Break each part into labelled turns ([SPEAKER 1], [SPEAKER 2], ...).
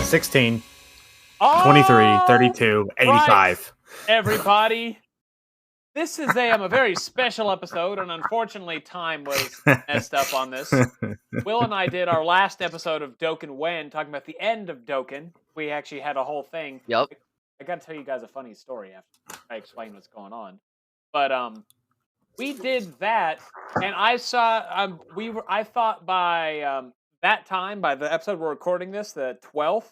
[SPEAKER 1] 16,
[SPEAKER 2] All
[SPEAKER 1] 23, 32, 85.
[SPEAKER 2] right, everybody. This is a very special episode, and unfortunately, time was messed up on this. Will and I did our last episode of Dokkan When, talking about the end of Dokkan. We actually had a whole thing.
[SPEAKER 3] Yep.
[SPEAKER 2] I got to tell you guys a funny story after I explain what's going on. But we did that, and I saw I thought by that time, by the episode we're recording this, the 12th,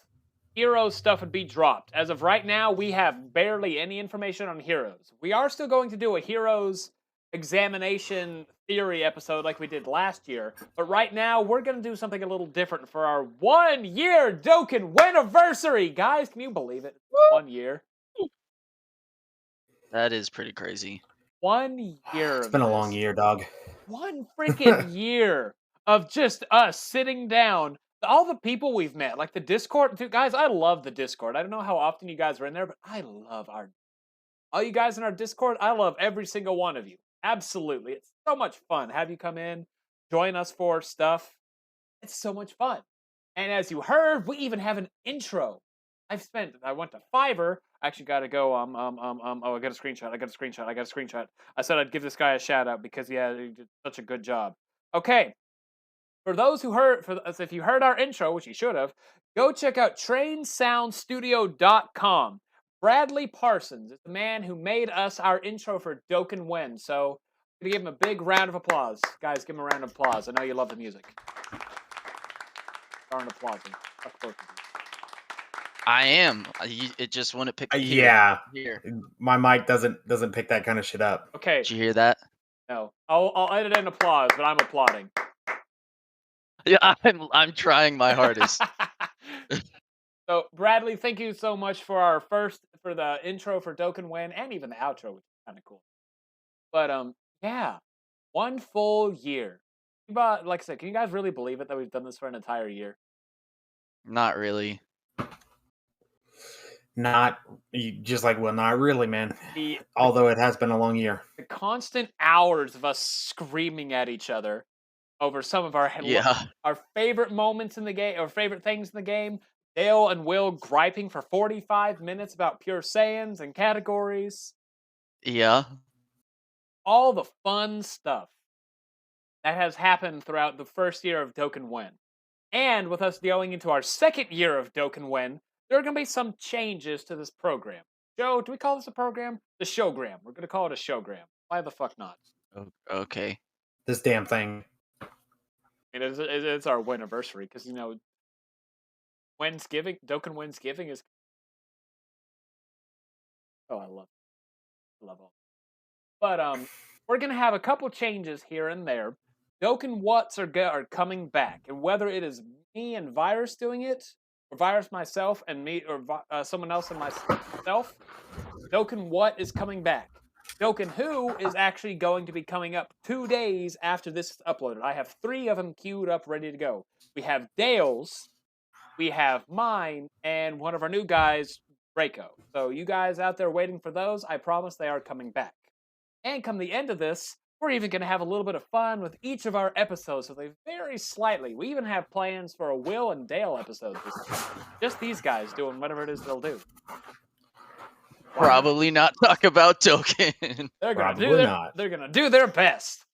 [SPEAKER 2] Heroes stuff would be dropped. As of right now, we have barely any information on Heroes. We are still going to do a Heroes examination theory episode like we did last year, but right now we're going to do something a little different for our 1 year Dokkan Weniversary. Guys, can you believe it? 1 year.
[SPEAKER 3] That is pretty crazy.
[SPEAKER 2] 1 year.
[SPEAKER 1] It's been a long year, dog.
[SPEAKER 2] 1 freaking year of just us sitting down. All the people we've met, like the Discord. Dude, guys, I love the Discord. I don't know how often you guys are in there, but I love all you guys in our Discord. I love every single one of you. Absolutely. It's so much fun. Have you come in, join us for stuff. It's so much fun. And as you heard, we even have an intro. I went to Fiverr. I actually got to go, I got a screenshot. I said I'd give this guy a shout out because, yeah, he did such a good job. Okay. For those who heard, if you heard our intro, which you should have, go check out trainsoundstudio.com. Bradley Parsons is the man who made us our intro for Dokkan When. So, I'm going to give him a big round of applause. Guys, give him a round of applause. I know you love the music. Darn applauding. Of course.
[SPEAKER 3] I am. It just wouldn't pick.
[SPEAKER 1] Yeah.
[SPEAKER 3] Here.
[SPEAKER 1] My mic doesn't pick that kind of shit up.
[SPEAKER 2] Okay.
[SPEAKER 3] Did you hear that?
[SPEAKER 2] No. I'll edit in applause, but I'm applauding.
[SPEAKER 3] Yeah, I'm trying my hardest.
[SPEAKER 2] So, Bradley, thank you so much for the intro for Dokkan When, and even the outro, which is kind of cool. But yeah, 1 full year. But like I said, can you guys really believe it that we've done this for an entire year?
[SPEAKER 3] Not really.
[SPEAKER 1] Not really, man. Although it has been a long year.
[SPEAKER 2] The constant hours of us screaming at each other over some of our favorite moments in the game, or favorite things in the game. Dale and Will griping for 45 minutes about Pure Saiyans and categories.
[SPEAKER 3] Yeah.
[SPEAKER 2] All the fun stuff that has happened throughout the first year of Dokkan When. And with us going into our second year of Dokkan When, there are going to be some changes to this program. Joe, do we call this a program? The showgram. We're going to call it a showgram. Why the fuck not?
[SPEAKER 3] Okay.
[SPEAKER 1] This damn thing.
[SPEAKER 2] It's our Weniversary, because, Dokkan Wensgiving is... Oh, I love all. But, we're going to have a couple changes here and there. Dokkan Whats are coming back, and whether it is me and Virus doing it, or Virus myself and me, or someone else and myself, Dokkan What is coming back. Dokkan Who is actually going to be coming up 2 days after this is uploaded. I have 3 of them queued up, ready to go. We have Dale's, we have mine, and one of our new guys, Draco. So you guys out there waiting for those, I promise they are coming back. And come the end of this, we're even going to have a little bit of fun with each of our episodes, so they vary slightly. We even have plans for a Will and Dale episode. Just these guys doing whatever it is they'll do.
[SPEAKER 3] Probably not talk about Dokkan.
[SPEAKER 2] They're gonna do their best.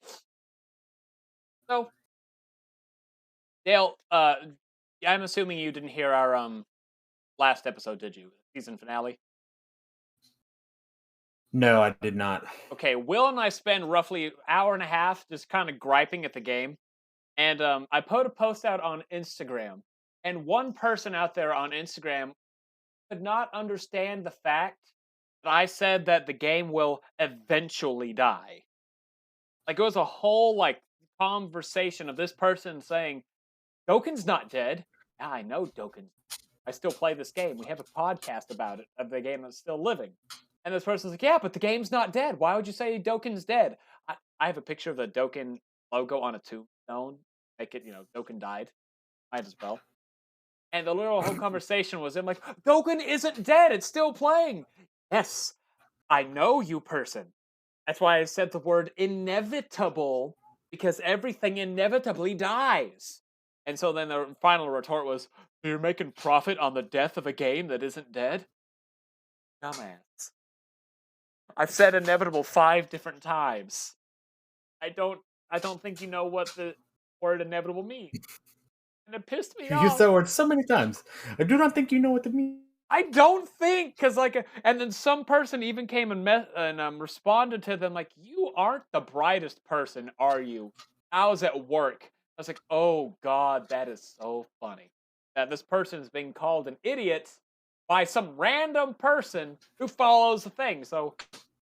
[SPEAKER 2] So, Dale, I'm assuming you didn't hear our last episode, did you? Season finale.
[SPEAKER 1] No, I did not.
[SPEAKER 2] Okay, Will and I spend roughly an hour and a half just kind of griping at the game, and I put a post out on Instagram, and one person out there on Instagram could not understand the fact that I said that the game will eventually die. Like, it was a whole, conversation of this person saying, Dokkan's not dead. Yeah, I know Dokkan. I still play this game. We have a podcast about it, of the game that's still living. And this person's like, yeah, but the game's not dead. Why would you say Dokkan's dead? I have a picture of the Dokkan logo on a tombstone. Make it, Dokkan died. Might as well. And the whole conversation was him like, Dokkan isn't dead. It's still playing. Yes, I know you, person. That's why I said the word inevitable, because everything inevitably dies. And so then the final retort was, You're making profit on the death of a game that isn't dead? Dumbass. I've said inevitable 5 different times. I don't think you know what the word inevitable means. And it pissed me
[SPEAKER 1] You used
[SPEAKER 2] off.
[SPEAKER 1] that word so many times. I do not think you know what it means.
[SPEAKER 2] I don't think, because and then some person even came and responded to them like, "You aren't the brightest person, are you?" I was at work. I was like, "Oh God, that is so funny that this person is being called an idiot by some random person who follows the thing." So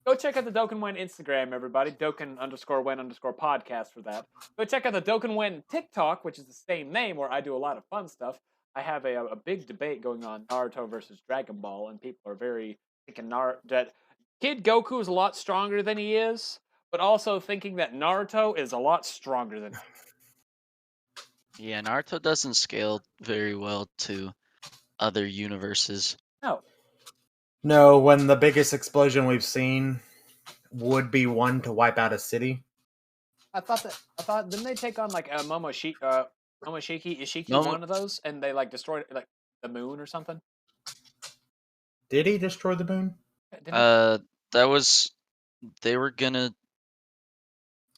[SPEAKER 2] go check out the Dokkan Win Instagram, everybody. Dokkan_Win_podcast for that. Go check out the Dokkan Win TikTok, which is the same name, where I do a lot of fun stuff. I have a big debate going on Naruto versus Dragon Ball, and people are very thinking that Kid Goku is a lot stronger than he is, but also thinking that Naruto is a lot stronger than.
[SPEAKER 3] Yeah, Naruto doesn't scale very well to other universes.
[SPEAKER 2] No,
[SPEAKER 1] No, when the biggest explosion we've seen would be one to wipe out a city.
[SPEAKER 2] I thought didn't they take on like a Momoshiki? Ishiki,
[SPEAKER 3] Momo-
[SPEAKER 2] one of those, and they like destroyed like the moon or something.
[SPEAKER 1] Did he destroy the moon?
[SPEAKER 2] Didn't
[SPEAKER 3] that was they were gonna.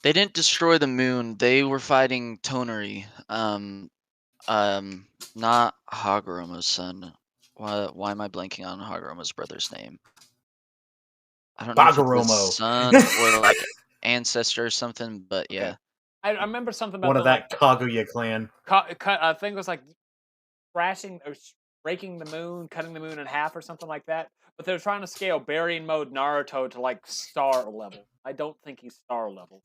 [SPEAKER 3] They didn't destroy the moon. They were fighting Tonari. Not Hagoromo's son. Why am I blanking on Hagoromo's brother's name? I don't know if it's the
[SPEAKER 1] Bagoromo.
[SPEAKER 3] son or like ancestor or something, but
[SPEAKER 2] Okay.
[SPEAKER 3] yeah.
[SPEAKER 2] I remember something about
[SPEAKER 1] One
[SPEAKER 2] the
[SPEAKER 1] of that Kaguya clan.
[SPEAKER 2] I think it was like crashing or breaking the moon, cutting the moon in half or something like that. But they're trying to scale Burying Mode Naruto to like star level. I don't think he's star level.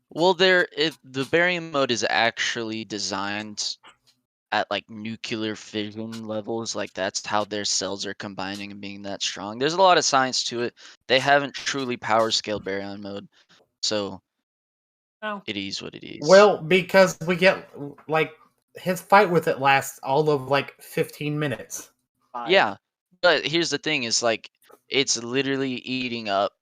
[SPEAKER 3] Well, the barium mode is actually designed at like nuclear fission levels. Like that's how their cells are combining and being that strong. There's a lot of science to it. They haven't truly power scaled barium mode, so
[SPEAKER 2] No.
[SPEAKER 3] it is what it is.
[SPEAKER 1] Well, because we get like his fight with it lasts all of like 15 minutes.
[SPEAKER 2] 5.
[SPEAKER 3] Yeah, but here's the thing: is like it's literally eating up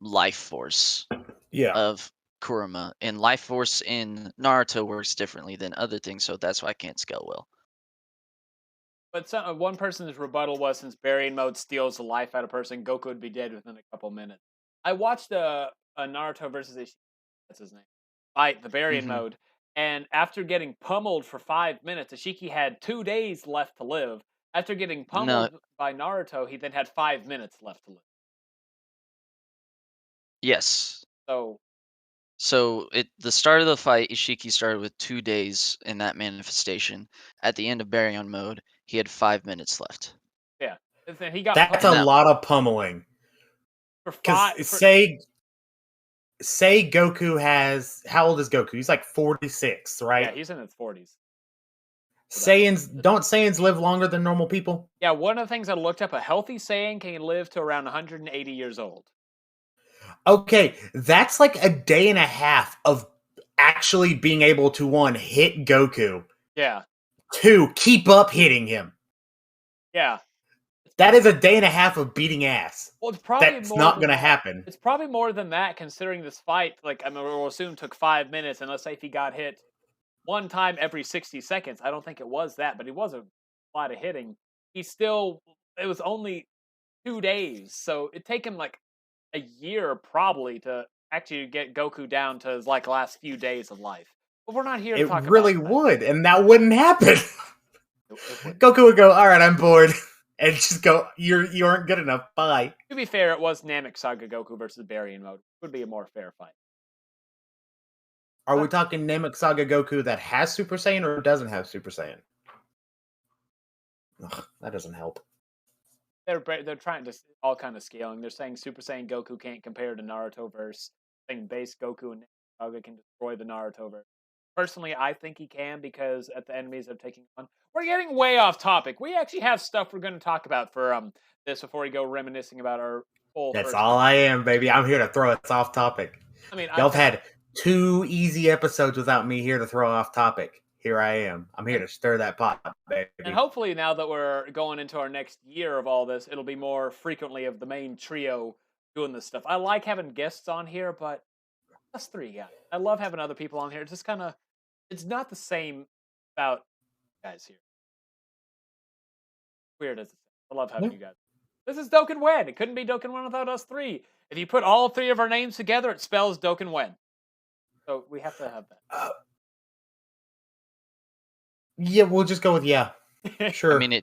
[SPEAKER 3] life force
[SPEAKER 1] Yeah.
[SPEAKER 3] of Kurama, and life force in Naruto works differently than other things, so that's why I can't scale well.
[SPEAKER 2] But one person's rebuttal was, since Burying Mode steals the life out of a person, Goku would be dead within a couple minutes. I watched a Naruto versus Ishiki, that's his name, fight the Burying Mode, and after getting pummeled for 5 minutes, Ishiki had 2 days left to live. After getting pummeled by Naruto, he then had 5 minutes left to live.
[SPEAKER 3] Yes.
[SPEAKER 2] So
[SPEAKER 3] The start of the fight, Ishiki started with 2 days in that manifestation. At the end of Baryon mode, he had 5 minutes left.
[SPEAKER 2] yeah, he got
[SPEAKER 1] That's a lot of pummeling.
[SPEAKER 2] for
[SPEAKER 1] Because say Goku has, how old is Goku? He's like 46, right?
[SPEAKER 2] Yeah, he's in his 40s.
[SPEAKER 1] Don't Saiyans live longer than normal people?
[SPEAKER 2] Yeah, one of the things I looked up, a healthy Saiyan can live to around 180 years old.
[SPEAKER 1] Okay, that's like a day and a half of actually being able to, 1, hit Goku.
[SPEAKER 2] Yeah.
[SPEAKER 1] 2, keep up hitting him.
[SPEAKER 2] Yeah.
[SPEAKER 1] That is a day and a half of beating ass.
[SPEAKER 2] Well, it's probably
[SPEAKER 1] That's not going to happen.
[SPEAKER 2] It's probably more than that, considering this fight, like, I mean, we'll assume took 5 minutes, and let's say if he got hit one time every 60 seconds. I don't think it was that, but it was a lot of hitting. It was only 2 days, so it'd take him like a year probably to actually get Goku down to his like last few days of life. But we're not here to talk about that.
[SPEAKER 1] It really would, and that wouldn't happen. Goku would go, all right, I'm bored. And just go, you aren't good enough, bye.
[SPEAKER 2] To be fair, it was Namek Saga Goku versus Burying Mode. It would be a more fair fight.
[SPEAKER 1] Are we talking Namek Saga Goku that has Super Saiyan or doesn't have Super Saiyan? Ugh, that doesn't help.
[SPEAKER 2] They're trying to all kind of scaling. They're saying Super Saiyan Goku can't compare to Naruto verse. Saying base Goku and Saga can destroy the Naruto verse. Personally, I think he can, because at the enemies of taking on. We're getting way off topic. We actually have stuff we're going to talk about for this before we go reminiscing about our full.
[SPEAKER 1] That's all I am, baby. I'm here to throw us off topic.
[SPEAKER 2] I mean,
[SPEAKER 1] y'all have had 2 easy episodes without me here to throw off topic. Here I am. I'm here to stir that pot, baby.
[SPEAKER 2] And hopefully now that we're going into our next year of all this, it'll be more frequently of the main trio doing this stuff. I like having guests on here, but us 3 guys. I love having other people on here. It's just kind of, it's not the same about guys here. Weird as it sounds. I love having you guys. This is Dokkan Wen. It couldn't be Dokkan Wen without us three. If you put all three of our names together, it spells Dokkan Wen. So we have to have that.
[SPEAKER 1] Yeah, we'll just go with yeah. Sure.
[SPEAKER 3] I mean,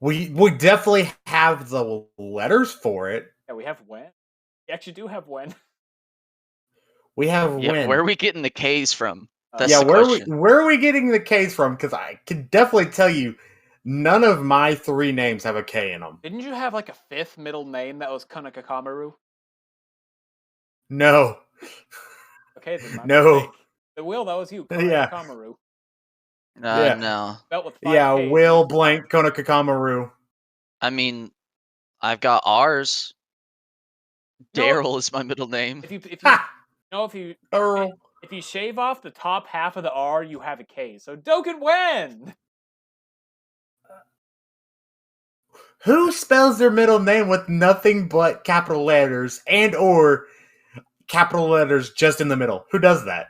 [SPEAKER 1] we definitely have the letters for it.
[SPEAKER 2] Yeah, we have Wen. We actually do have Wen.
[SPEAKER 1] We have
[SPEAKER 3] yeah,
[SPEAKER 1] Wen.
[SPEAKER 3] where are we getting the K's from? That's
[SPEAKER 1] yeah,
[SPEAKER 3] the question.
[SPEAKER 1] where are we getting the K's from? Because I can definitely tell you, none of my three names have a K in them.
[SPEAKER 2] Didn't you have like a fifth middle name that was Konakakamaru?
[SPEAKER 1] No.
[SPEAKER 2] Okay, then my
[SPEAKER 1] No.
[SPEAKER 2] mistake. The Will, that was you, Konakakamaru.
[SPEAKER 1] Yeah.
[SPEAKER 3] No.
[SPEAKER 2] Spelt with 5
[SPEAKER 1] Yeah,
[SPEAKER 2] Ks
[SPEAKER 1] Will
[SPEAKER 2] and
[SPEAKER 1] blank Konakakamaru.
[SPEAKER 3] I mean, I've got R's.
[SPEAKER 2] No.
[SPEAKER 3] Daryl is my middle name.
[SPEAKER 2] If you
[SPEAKER 1] Earl.
[SPEAKER 2] if you shave off the top half of the R, you have a K. So Dokkan Wen.
[SPEAKER 1] Who spells their middle name with nothing but capital letters and or capital letters just in the middle? Who does that?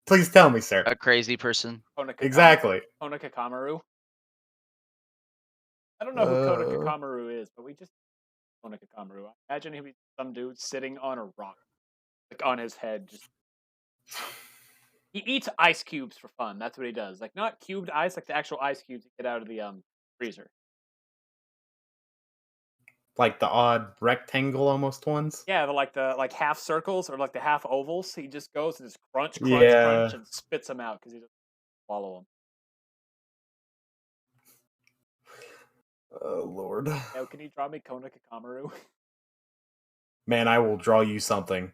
[SPEAKER 1] Please tell me, sir.
[SPEAKER 3] A crazy person.
[SPEAKER 1] Exactly.
[SPEAKER 2] Konakakamaru. I don't know who Konakakamaru is, but we just Konakakamaru. I imagine he'd be some dude sitting on a rock, like on his head. Just he eats ice cubes for fun. That's what he does. Like not cubed ice, like the actual ice cubes you get out of the freezer.
[SPEAKER 1] Like the odd rectangle almost ones?
[SPEAKER 2] Yeah, the half circles or like the half ovals. He just goes and just crunch, and spits them out because he doesn't swallow them.
[SPEAKER 1] Oh, Lord.
[SPEAKER 2] Now, can you draw me Konakakamaru?
[SPEAKER 1] Man, I will draw you something.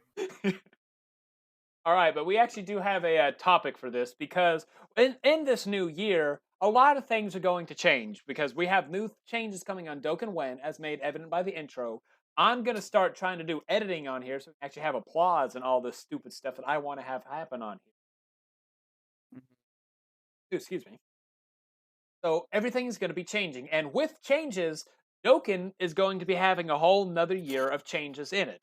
[SPEAKER 2] All right, but we actually do have a topic for this because in this new year, a lot of things are going to change because we have new changes coming on Dokkan Wen, as made evident by the intro. I'm going to start trying to do editing on here so we can actually have applause and all this stupid stuff that I want to have happen on here. Excuse me. So everything is going to be changing. And with changes, Dokkan is going to be having a whole nother year of changes in it.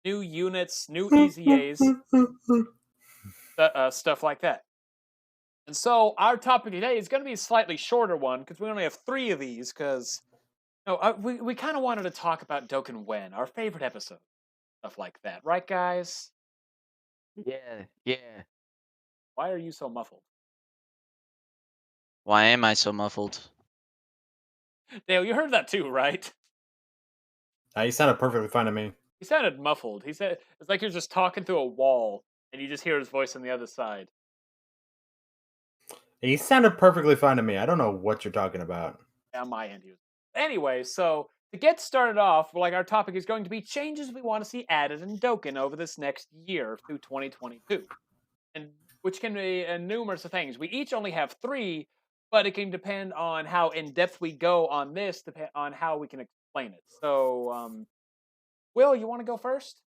[SPEAKER 2] New units, new EZAs, stuff like that. And so our topic today is going to be a slightly shorter one because we only have 3 of these because we kind of wanted to talk about Dokkan Wen, our favorite episode. Stuff like that. Right, guys?
[SPEAKER 3] Yeah.
[SPEAKER 2] Why are you so muffled?
[SPEAKER 3] Why am I so muffled?
[SPEAKER 2] Dale, you heard that too, right?
[SPEAKER 1] You sounded perfectly fine to me.
[SPEAKER 2] He sounded muffled. He said it's like you're just talking through a wall and you just hear his voice on the other side.
[SPEAKER 1] He sounded perfectly fine to me. I don't know what you're talking about.
[SPEAKER 2] On my end, anyway, so to get started off, our topic is going to be changes we want to see added in Dokkan over this next year through 2022, and which can be numerous of things. We each only have 3, but it can depend on how in depth we go on this, depend on how we can explain it. So, Will, you want to go first?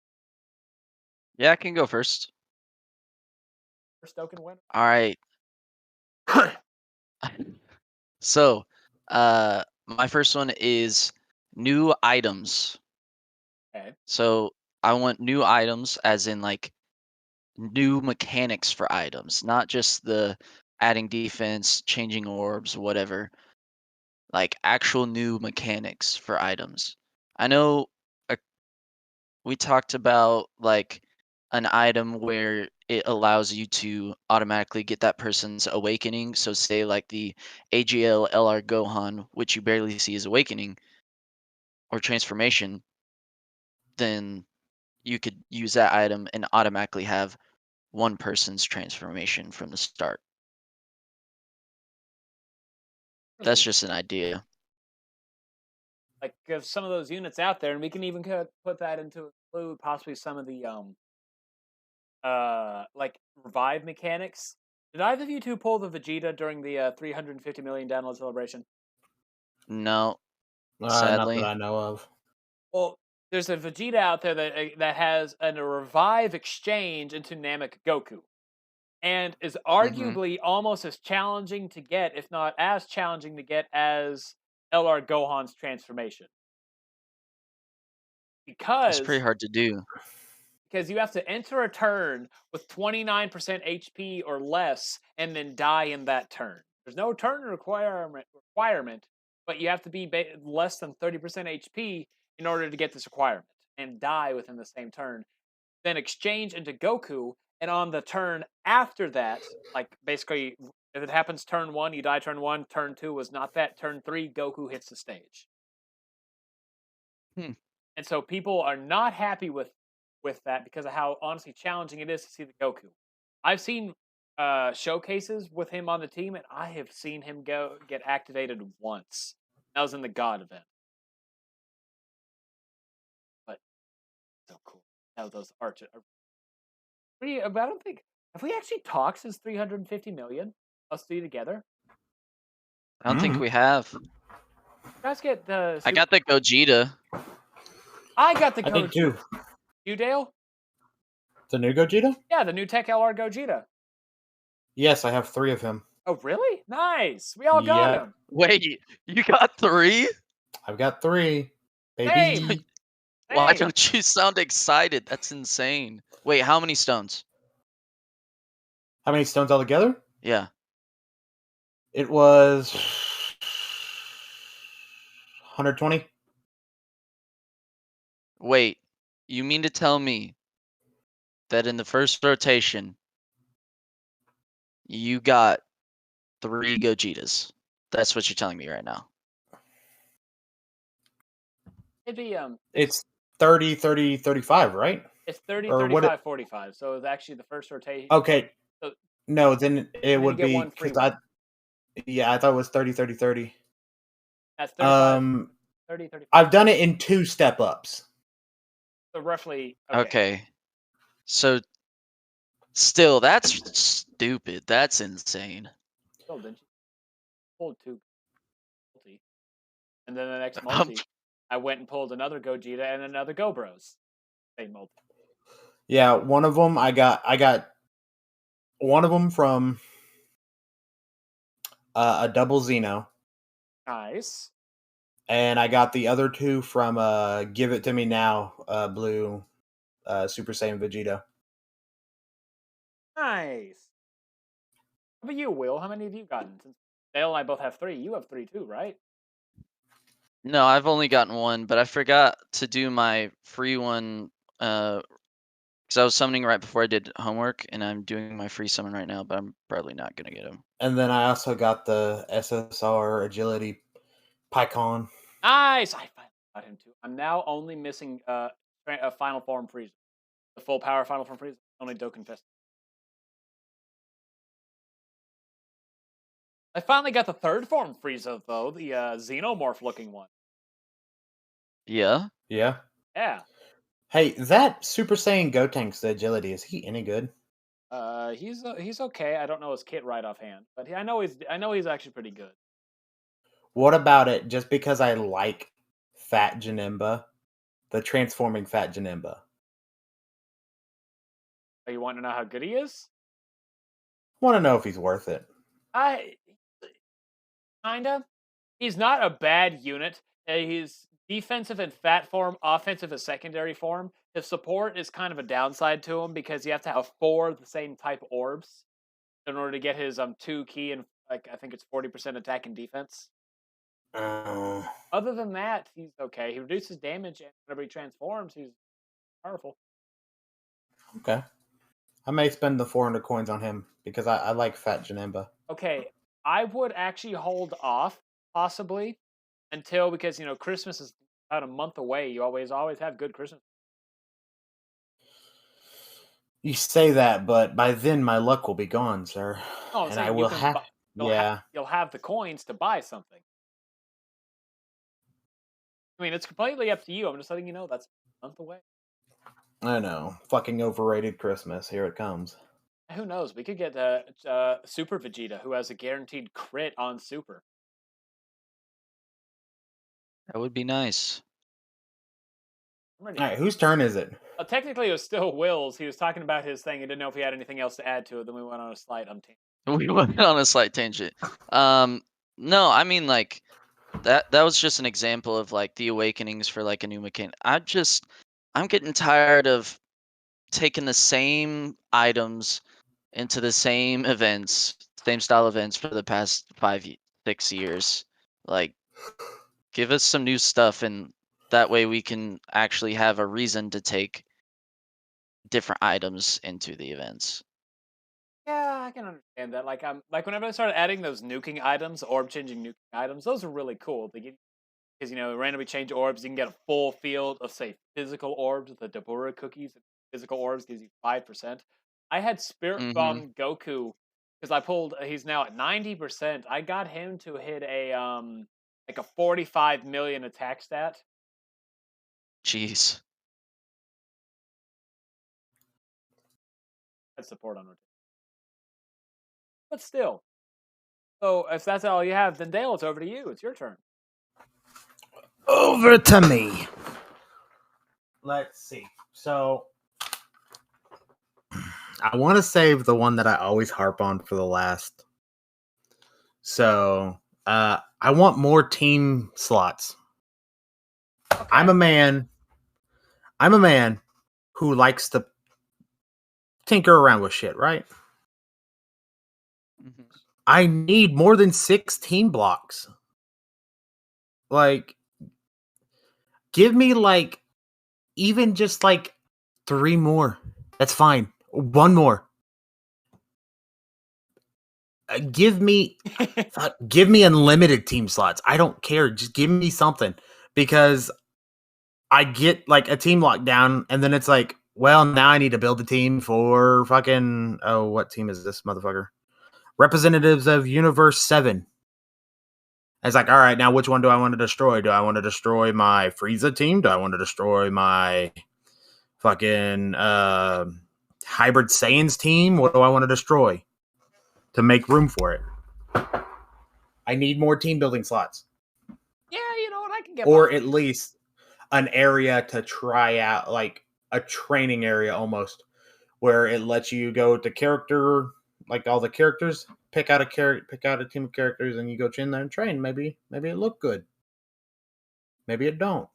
[SPEAKER 3] Yeah, I can go first.
[SPEAKER 2] First Dokkan Wen.
[SPEAKER 3] All right. So, my first one is new items.
[SPEAKER 2] Okay.
[SPEAKER 3] So I want new items, as in like new mechanics for items, not just the adding defense, changing orbs, whatever. Like actual new mechanics for items. I know we talked about like an item where it allows you to automatically get that person's awakening. So say like the AGL LR Gohan, which you barely see as awakening or transformation, then you could use that item and automatically have one person's transformation from the start. That's just an idea.
[SPEAKER 2] Like give some of those units out there, and we can even put that into include possibly some of the like revive mechanics. Did either of you two pull the Vegeta during the 350 million download celebration?
[SPEAKER 3] No,
[SPEAKER 1] Not
[SPEAKER 3] sadly.
[SPEAKER 1] that I know of.
[SPEAKER 2] Well, there's a Vegeta out there that has a revive exchange into Namek Goku, and is arguably almost as challenging to get, if not as challenging to get, as LR Gohan's transformation.
[SPEAKER 3] It's pretty hard to do.
[SPEAKER 2] Because you have to enter a turn with 29% HP or less and then die in that turn. There's no turn requirement, but you have to be less than 30% HP in order to get this requirement and die within the same turn. Then exchange into Goku, and on the turn after that, like basically, if it happens turn 1, you die turn 1, turn 2 was not that, turn 3, Goku hits the stage.
[SPEAKER 3] Hmm.
[SPEAKER 2] And so people are not happy with that because of how honestly challenging it is to see the Goku. I've seen showcases with him on the team, and I have seen him get activated once. That was in the God event. But so cool. Now those arches are pretty. I don't think have we actually talked since 350 million us three together.
[SPEAKER 3] I don't think we have.
[SPEAKER 2] You guys get the.
[SPEAKER 3] I got the Gogeta.
[SPEAKER 2] I got the
[SPEAKER 1] I did too.
[SPEAKER 2] Gogeta. You, Dale?
[SPEAKER 1] The new Gogeta?
[SPEAKER 2] Yeah, the new Tech LR Gogeta.
[SPEAKER 1] Yes, I have 3 of him.
[SPEAKER 2] Oh, really? Nice. We all got
[SPEAKER 1] Yeah.
[SPEAKER 2] him.
[SPEAKER 3] Wait, you got 3?
[SPEAKER 1] I've got 3. Baby.
[SPEAKER 2] Same.
[SPEAKER 3] Why
[SPEAKER 2] Same.
[SPEAKER 3] don't you sound excited? That's insane. Wait, how many stones?
[SPEAKER 1] How many stones altogether?
[SPEAKER 3] Yeah.
[SPEAKER 1] It was 120.
[SPEAKER 3] Wait, you mean to tell me that in the first rotation, you got 3 Gogetas? That's what you're telling me right now.
[SPEAKER 2] It'd be
[SPEAKER 1] It's 30, 30, 35, right?
[SPEAKER 2] it's 30,
[SPEAKER 1] Or what
[SPEAKER 2] 35, 45. So it's actually the first rotation.
[SPEAKER 1] Okay.
[SPEAKER 2] So,
[SPEAKER 1] No, then it would
[SPEAKER 2] you get
[SPEAKER 1] be
[SPEAKER 2] one free
[SPEAKER 1] because I thought it was 30, 30, 30.
[SPEAKER 2] That's 35, 30, 35.
[SPEAKER 1] I've done it in 2 step ups.
[SPEAKER 2] So roughly.
[SPEAKER 3] Okay. So still, that's stupid. That's insane.
[SPEAKER 2] Still, didn't you? Pulled 2 multi. And then the next multi, I went and pulled another Gogeta and another Go Bros. Same multi.
[SPEAKER 1] Yeah, one of them I got one of them from a double Xeno.
[SPEAKER 2] Nice.
[SPEAKER 1] And I got the other 2 from Give It To Me Now, blue Super Saiyan Vegeta.
[SPEAKER 2] Nice. How about you, Will? How many have you gotten? Since Dale and I both have 3. You have 3 too, right?
[SPEAKER 3] No, I've only gotten 1, but I forgot to do my free one because I was summoning right before I did homework, and I'm doing my free summon right now, but I'm probably not going to get him.
[SPEAKER 1] And then I also got the SSR Agility Pycon.
[SPEAKER 2] Nice! I finally got him too. I'm now only missing a Final Form Frieza. The full power Final Form Frieza. Only Dokkan Fest. I finally got the third form Frieza, though. The Xenomorph looking one.
[SPEAKER 3] Yeah?
[SPEAKER 1] Yeah.
[SPEAKER 2] Yeah.
[SPEAKER 1] Hey, that Super Saiyan Gotenks Agility, is he any good?
[SPEAKER 2] He's okay. I don't know his kit right offhand, but I know he's actually pretty good.
[SPEAKER 1] What about it? Just because I like Fat Janemba, the transforming Fat Janemba.
[SPEAKER 2] Oh, you want to know how good he is?
[SPEAKER 1] Want to know if he's worth it?
[SPEAKER 2] Kinda. He's not a bad unit. He's defensive in fat form, offensive as secondary form. His support is kind of a downside to him because you have to have 4 of the same type orbs in order to get his 2 key and like I think it's 40% attack and defense. Other than that, he's okay. He reduces damage, and whenever he transforms, he's powerful.
[SPEAKER 1] Okay. I may spend the 400 coins on him because I like Fat Janemba.
[SPEAKER 2] Okay, I would actually hold off possibly until because Christmas is about a month away. You always have good Christmas.
[SPEAKER 1] You say that, but by then my luck will be gone, sir.
[SPEAKER 2] Oh, I'm
[SPEAKER 1] and
[SPEAKER 2] saying
[SPEAKER 1] I will have. Yeah.
[SPEAKER 2] you'll have the coins to buy something. I mean, it's completely up to you. I'm just letting you know that's a month away.
[SPEAKER 1] I know. Fucking overrated Christmas. Here it comes.
[SPEAKER 2] Who knows? We could get Super Vegeta, who has a guaranteed crit on Super.
[SPEAKER 3] That would be nice.
[SPEAKER 1] All right, whose turn is it?
[SPEAKER 2] Technically, it was still Will's. He was talking about his thing. He didn't know if he had anything else to add to it. Then we went on a slight tangent.
[SPEAKER 3] We went on a slight tangent. No, I mean like that was just an example of like the awakenings for like a new mechanic. I'm getting tired of taking the same items into the same events, same style events for the past 5, 6 years. Like Give us some new stuff, and that way we can actually have a reason to take different items into the events.
[SPEAKER 2] Yeah, I can understand that. Like whenever I started adding those nuking items, orb changing nuking items, those are really cool. Because randomly change orbs, you can get a full field of say physical orbs. The Dabura cookies, physical orbs gives you 5%. I had Spirit
[SPEAKER 3] Mm-hmm.
[SPEAKER 2] Bomb Goku because I pulled. He's now at 90%. I got him to hit a like a 45 million attack stat.
[SPEAKER 3] Jeez.
[SPEAKER 2] That's support on rotation. But still. So if that's all you have, then Dale, it's over to you. It's your turn.
[SPEAKER 1] Over to me. Let's see. So I want to save the one that I always harp on for the last. So I want more team slots.
[SPEAKER 2] Okay.
[SPEAKER 1] I'm a man who likes to tinker around with shit, right?
[SPEAKER 3] Mm-hmm.
[SPEAKER 1] I need more than 6 team blocks. Like, give me like even just like 3 more. That's fine. 1 more. Give me unlimited team slots. I don't care. Just give me something, because I get like a team lockdown, and then it's like, well, now I need to build a team for fucking what team is this motherfucker? Representatives of Universe 7. It's like, all right, now which one do I want to destroy? Do I want to destroy my Frieza team? Do I want to destroy my fucking Hybrid Saiyans team? What do I want to destroy to make room for it? I need more team building slots.
[SPEAKER 2] Yeah, you know what? I can get
[SPEAKER 1] Or
[SPEAKER 2] behind
[SPEAKER 1] at least an area to try out, like a training area almost, where it lets you go to character, like all the characters, pick out a team of characters, and you go in there and train. Maybe it look good. Maybe it don't.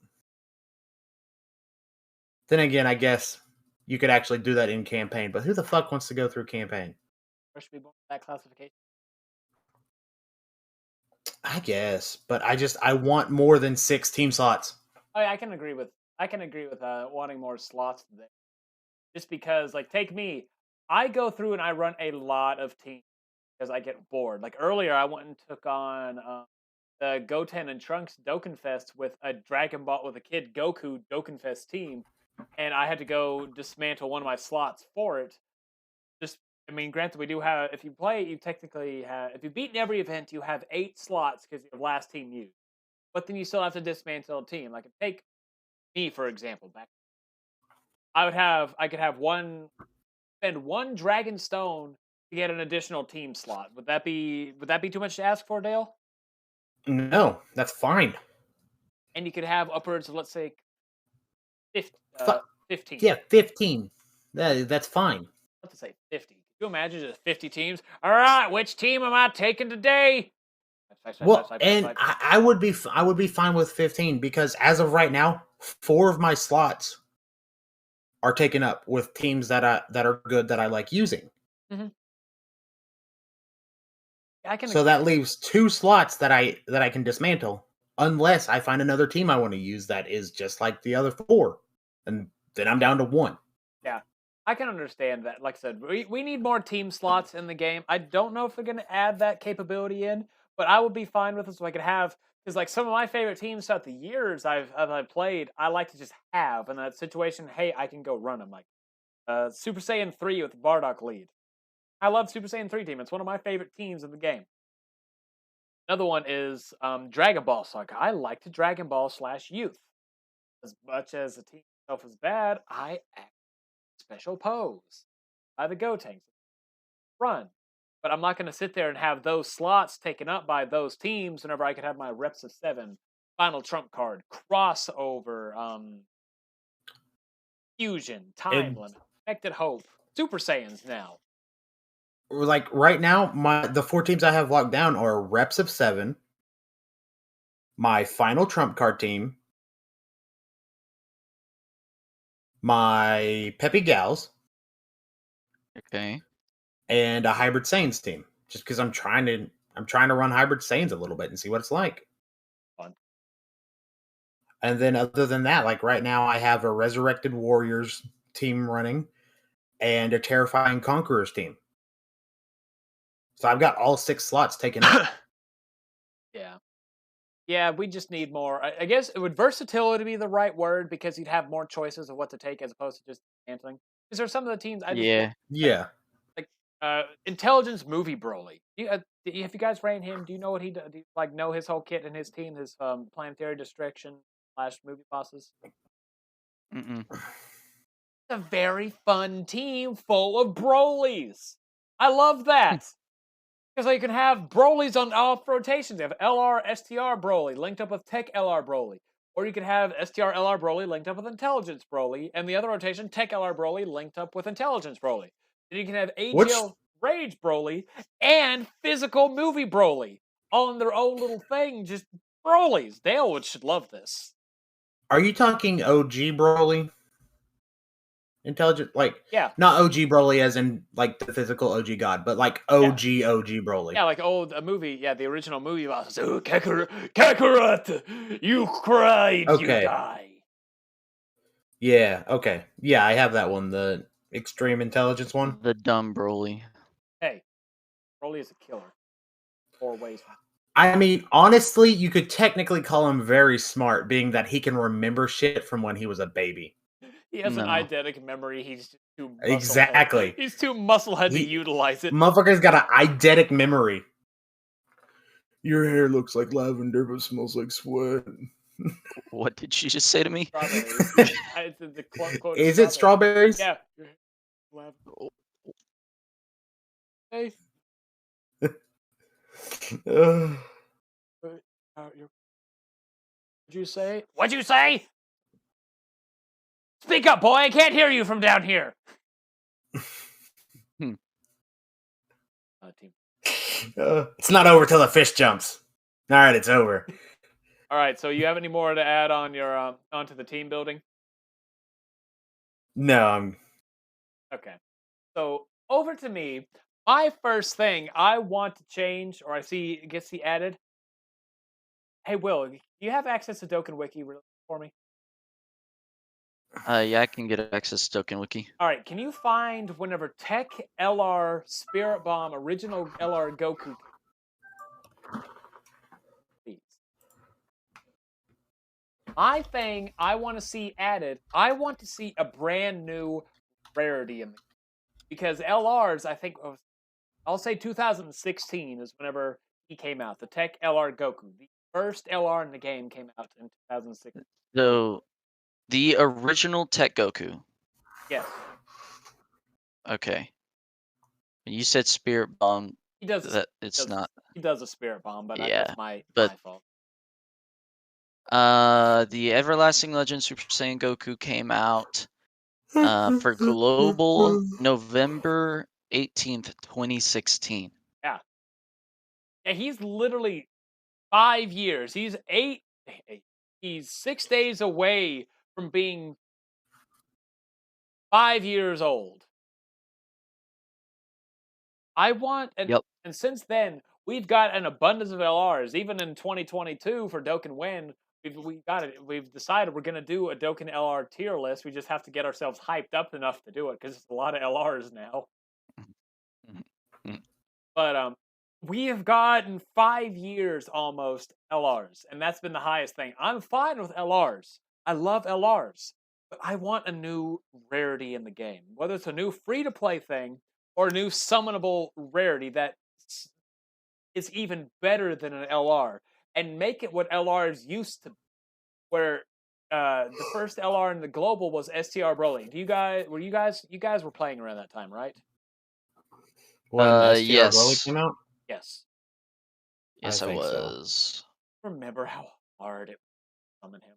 [SPEAKER 1] Then again, I guess you could actually do that in campaign, but who the fuck wants to go through campaign?
[SPEAKER 2] First people that classification.
[SPEAKER 1] I guess, but I want more than 6 team slots.
[SPEAKER 2] Oh, yeah, I can agree with wanting more slots there. Just because, like, take me, I go through and I run a lot of teams because I get bored. Like earlier, I went and took on the Goten and Trunks Dokkan Fest with a Dragon Ball with a Kid Goku Dokkan Fest team, and I had to go dismantle one of my slots for it. Just, I mean, granted, we do have. If you play, you technically have. If you beat every event, you have 8 slots because your last team used. But then you still have to dismantle a team. Like, take me for example. I could have spend 1 Dragon Stone to get an additional team slot. Would that be too much to ask for, Dale?
[SPEAKER 1] No, that's fine.
[SPEAKER 2] And you could have upwards of, let's say, 15.
[SPEAKER 1] Yeah, 15. That's fine.
[SPEAKER 2] Let's say 50. Could you imagine just 50 teams? All right, which team am I taking today?
[SPEAKER 1] Well, and I would be fine with 15, because as of right now, 4 of my slots are taken up with teams that are good, that I like using.
[SPEAKER 2] Mm-hmm.
[SPEAKER 1] So that leaves 2 slots that I can dismantle, unless I find another team I want to use that is just like the other 4, and then I'm down to 1.
[SPEAKER 2] Yeah, I can understand that. Like I said, we need more team slots in the game. I don't know if they're going to add that capability in, but I would be fine with it, so I could have, because like some of my favorite teams throughout the years I've played, I like to just have in that situation. Hey, I can go run them, like Super Saiyan 3 with Bardock lead. I love Super Saiyan 3 team. It's one of my favorite teams in the game. Another one is Dragon Ball Saga. I like to Dragon Ball / Youth. As much as the team itself is bad, I act special pose by the Gotenks. Run. But I'm not going to sit there and have those slots taken up by those teams whenever I could have my reps of 7, final trump card, crossover, fusion, time limit, expected hope, Super Saiyans now.
[SPEAKER 1] Like right now, the 4 teams I have locked down are reps of 7, my final trump card team, my Peppy Gals,
[SPEAKER 3] Okay.
[SPEAKER 1] and a Hybrid Saiyans team. Just because I'm trying to run Hybrid Saiyans a little bit and see what it's like. And then other than that, like right now, I have a Resurrected Warriors team running and a Terrifying Conquerors team. So I've got all 6 slots taken up.
[SPEAKER 2] Yeah. Yeah, we just need more. I guess it would versatility be the right word because you'd have more choices of what to take as opposed to just canceling. Because there's some of the teams I just
[SPEAKER 3] Yeah.
[SPEAKER 1] Yeah.
[SPEAKER 2] like Intelligence Movie Broly. Have you guys ran him? Do you know what he does? Do you, like know his whole kit and his team, his planetary distraction / movie bosses?
[SPEAKER 3] Mm-mm.
[SPEAKER 2] It's a very fun team full of Brolys. I love that. Because you can have Brolys on off rotations. You have LR STR Broly linked up with Tech LR Broly. Or you could have STR LR Broly linked up with Intelligence Broly, and the other rotation, Tech LR Broly linked up with Intelligence Broly. Then you can have
[SPEAKER 1] Which
[SPEAKER 2] AGL Rage Broly and Physical Movie Broly, all in their own little thing, just Brolys. Dale should love this.
[SPEAKER 1] are you talking OG Broly? Intelligent, like
[SPEAKER 2] Yeah.
[SPEAKER 1] not OG Broly as in like the physical OG god, but like OG Broly.
[SPEAKER 2] Yeah, like a movie. Yeah, the original movie was Kakarot, you cried, you
[SPEAKER 1] Okay.
[SPEAKER 2] die.
[SPEAKER 1] Yeah, okay. Yeah, I have that one, the Extreme Intelligence one.
[SPEAKER 3] The dumb Broly.
[SPEAKER 2] Hey, Broly is a killer. 4 ways.
[SPEAKER 1] I mean, honestly, you could technically call him very smart, being that he can remember shit from when he was a baby.
[SPEAKER 2] He has an
[SPEAKER 3] No.
[SPEAKER 2] eidetic memory. He's just too musclehead.
[SPEAKER 1] Exactly.
[SPEAKER 2] He's too musclehead to
[SPEAKER 1] He-
[SPEAKER 2] utilize it.
[SPEAKER 1] Motherfucker's got an eidetic memory. Your hair looks like lavender but smells like sweat.
[SPEAKER 3] What did she just say to me?
[SPEAKER 2] Strawberries. The quote
[SPEAKER 1] Is it strawberries?
[SPEAKER 2] Yeah. Hey. What'd you say? What'd you say? Speak up, boy! I can't hear you from down here. Team.
[SPEAKER 1] It's not over till the fish jumps. All right, it's over.
[SPEAKER 2] All right. So you have any more to add on your onto the team building?
[SPEAKER 1] No, I'm
[SPEAKER 2] Okay. So over to me. My first thing I want to change, or I see gets the added. Hey, Will, do you have access to Dokkan Wiki for me?
[SPEAKER 3] Yeah, I can get access to Dokkan Wiki.
[SPEAKER 2] All right, can you find whenever Tech LR Spirit Bomb original LR Goku? Please. My thing I want to see added. I want to see a brand new rarity in the because LRs. I think I'll say 2016 is whenever he came out. The Tech LR Goku, the first LR in the game, came out in 2016.
[SPEAKER 3] So, the original Tech Goku.
[SPEAKER 2] Yes.
[SPEAKER 3] Okay. You said Spirit Bomb.
[SPEAKER 2] He does.
[SPEAKER 3] That it's not.
[SPEAKER 2] He does a Spirit Bomb, but
[SPEAKER 3] Yeah,
[SPEAKER 2] that's my fault.
[SPEAKER 3] The Everlasting Legend Super Saiyan Goku came out for global November 18th, 2016.
[SPEAKER 2] Yeah. Yeah, he's literally 5 years. He's 6 days away from being 5 years old. I want and since then we've got an abundance of LRs. Even in 2022 for Dokkan Win, we got it. We've decided we're gonna do a Dokkan LR tier list. We just have to get ourselves hyped up enough to do it because it's a lot of LRs now. But we have gotten 5 years almost LRs, and that's been the highest thing. I'm fine with LRs. I love LRs, but I want a new rarity in the game, whether it's a new free-to-play thing or a new summonable rarity that is even better than an LR, and make it what LRs used to be, where the first LR in the global was STR Broly. You guys were playing around that time, right?
[SPEAKER 1] When STR
[SPEAKER 3] yes.
[SPEAKER 1] Broly came out?
[SPEAKER 2] Yes.
[SPEAKER 3] Yes, I was.
[SPEAKER 2] So. Remember how hard it was to summon him?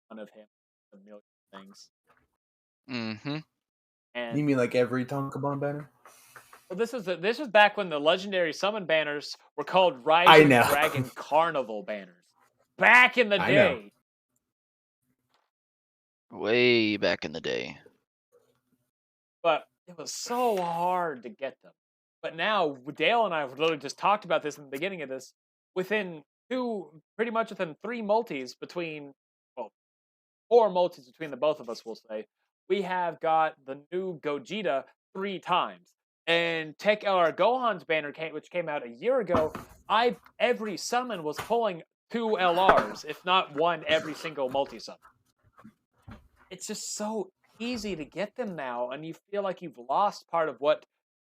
[SPEAKER 2] One of him, a million things.
[SPEAKER 3] Mm-hmm.
[SPEAKER 2] And
[SPEAKER 1] you mean like every Tonka Bomb banner?
[SPEAKER 2] Well, this was back when the legendary summon banners were called Rising Dragon Carnival banners. Back in the day.
[SPEAKER 3] Way back in the day.
[SPEAKER 2] But it was so hard to get them. But now, Dale and I have literally just talked about this in the beginning of this. Pretty much within 3 multis between, 4 multis between the both of us, we'll say. We have got the new Gogeta 3 times. And Tech LR Gohan's banner, which came out a year ago, every summon was pulling 2 LRs, if not one every single multi-summon. It's just so easy to get them now, and you feel like you've lost part of what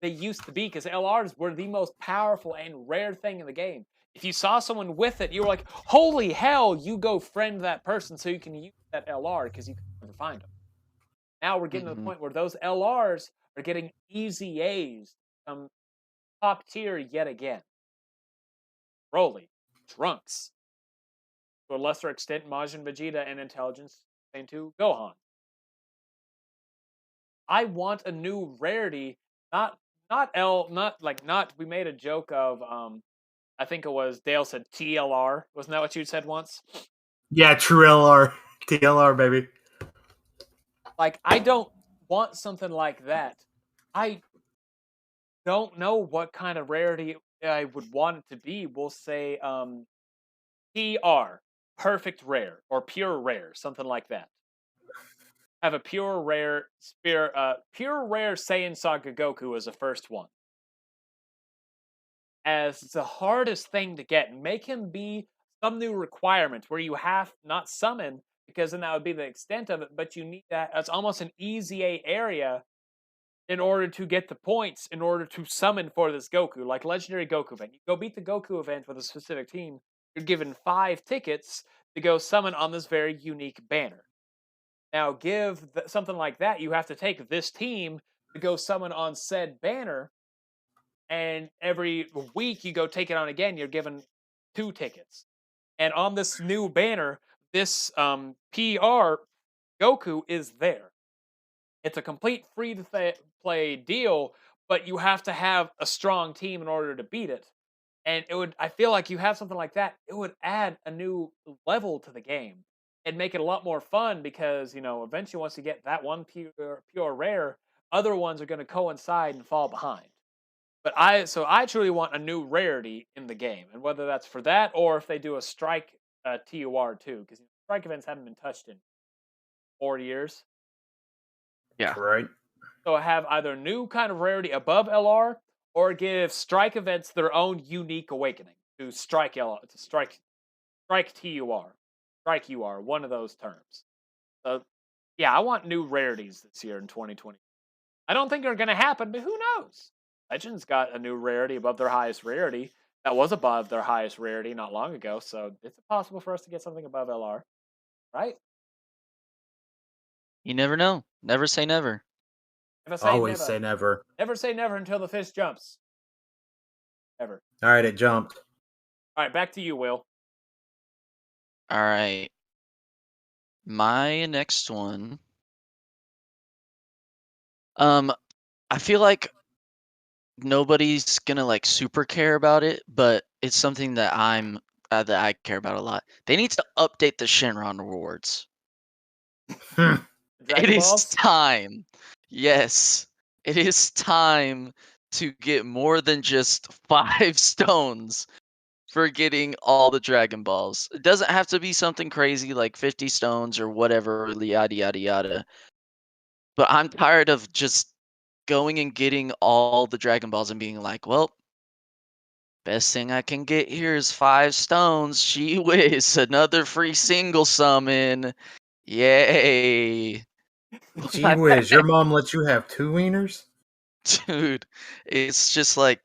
[SPEAKER 2] they used to be, because LRs were the most powerful and rare thing in the game. If you saw someone with it, you were like, holy hell, you go friend that person so you can use that LR, because you can never find them. Now we're getting to the point where those LRs are getting easy A's, top tier yet again. Broly, Trunks, to a lesser extent, Majin Vegeta, and Intelligence into Gohan. I want a new rarity, not we made a joke of I think it was Dale said TLR. Wasn't that what you said once?
[SPEAKER 1] Yeah, true LR. TLR, baby.
[SPEAKER 2] Like, I don't want something like that. I don't know what kind of rarity I would want it to be. We'll say PR, perfect rare, or pure rare, something like that. Have a pure rare Saiyan Saga Goku as the first one. As the hardest thing to get, and make him be some new requirement where you have not summon, because then that would be the extent of it, but you need that as almost an easy A area in order to get the points, in order to summon for this Goku, like Legendary Goku event. You go beat the Goku event with a specific team, you're given 5 tickets to go summon on this very unique banner. Now, give something like that, you have to take this team to go summon on said banner, and every week you go take it on again, you're given 2 tickets. And on this new banner, this PR Goku is there. It's a complete free-to-play deal, but you have to have a strong team in order to beat it. And I feel like you have something like that, it would add a new level to the game and make it a lot more fun, because, eventually once you get that one pure rare, other ones are going to coincide and fall behind. But I truly want a new rarity in the game, and whether that's for that or if they do a strike TUR too, because strike events haven't been touched in 4 years.
[SPEAKER 3] Yeah.
[SPEAKER 1] Right.
[SPEAKER 2] So have either new kind of rarity above LR, or give strike events their own unique awakening to strike LR, to strike TUR, strike UR, one of those terms. So yeah, I want new rarities this year in 2020. I don't think they're going to happen, but who knows? Legends got a new rarity above their highest rarity that was above their highest rarity not long ago, so it's possible for us to get something above LR, right?
[SPEAKER 3] You never know. Never say never.
[SPEAKER 2] Never say
[SPEAKER 1] Always
[SPEAKER 2] never.
[SPEAKER 1] say never.
[SPEAKER 2] Never say never until the fish jumps. Ever.
[SPEAKER 1] All right, it jumped.
[SPEAKER 2] All right, back to you, Will.
[SPEAKER 3] All right. My next one. I feel like nobody's gonna like super care about it, but it's something that that I care about a lot. They need to update the Shenron rewards.
[SPEAKER 1] Hmm.
[SPEAKER 2] Dragon
[SPEAKER 3] It
[SPEAKER 2] Balls?
[SPEAKER 3] is time. Yes, it is time to get more than just 5 stones for getting all the Dragon Balls. It doesn't have to be something crazy like 50 stones or whatever, yada yada yada. But I'm tired of just going and getting all the Dragon Balls and being like, well, best thing I can get here is 5 stones. Gee whiz, another free single summon. Yay.
[SPEAKER 1] Gee whiz, your mom lets you have 2 wieners?
[SPEAKER 3] Dude, it's just like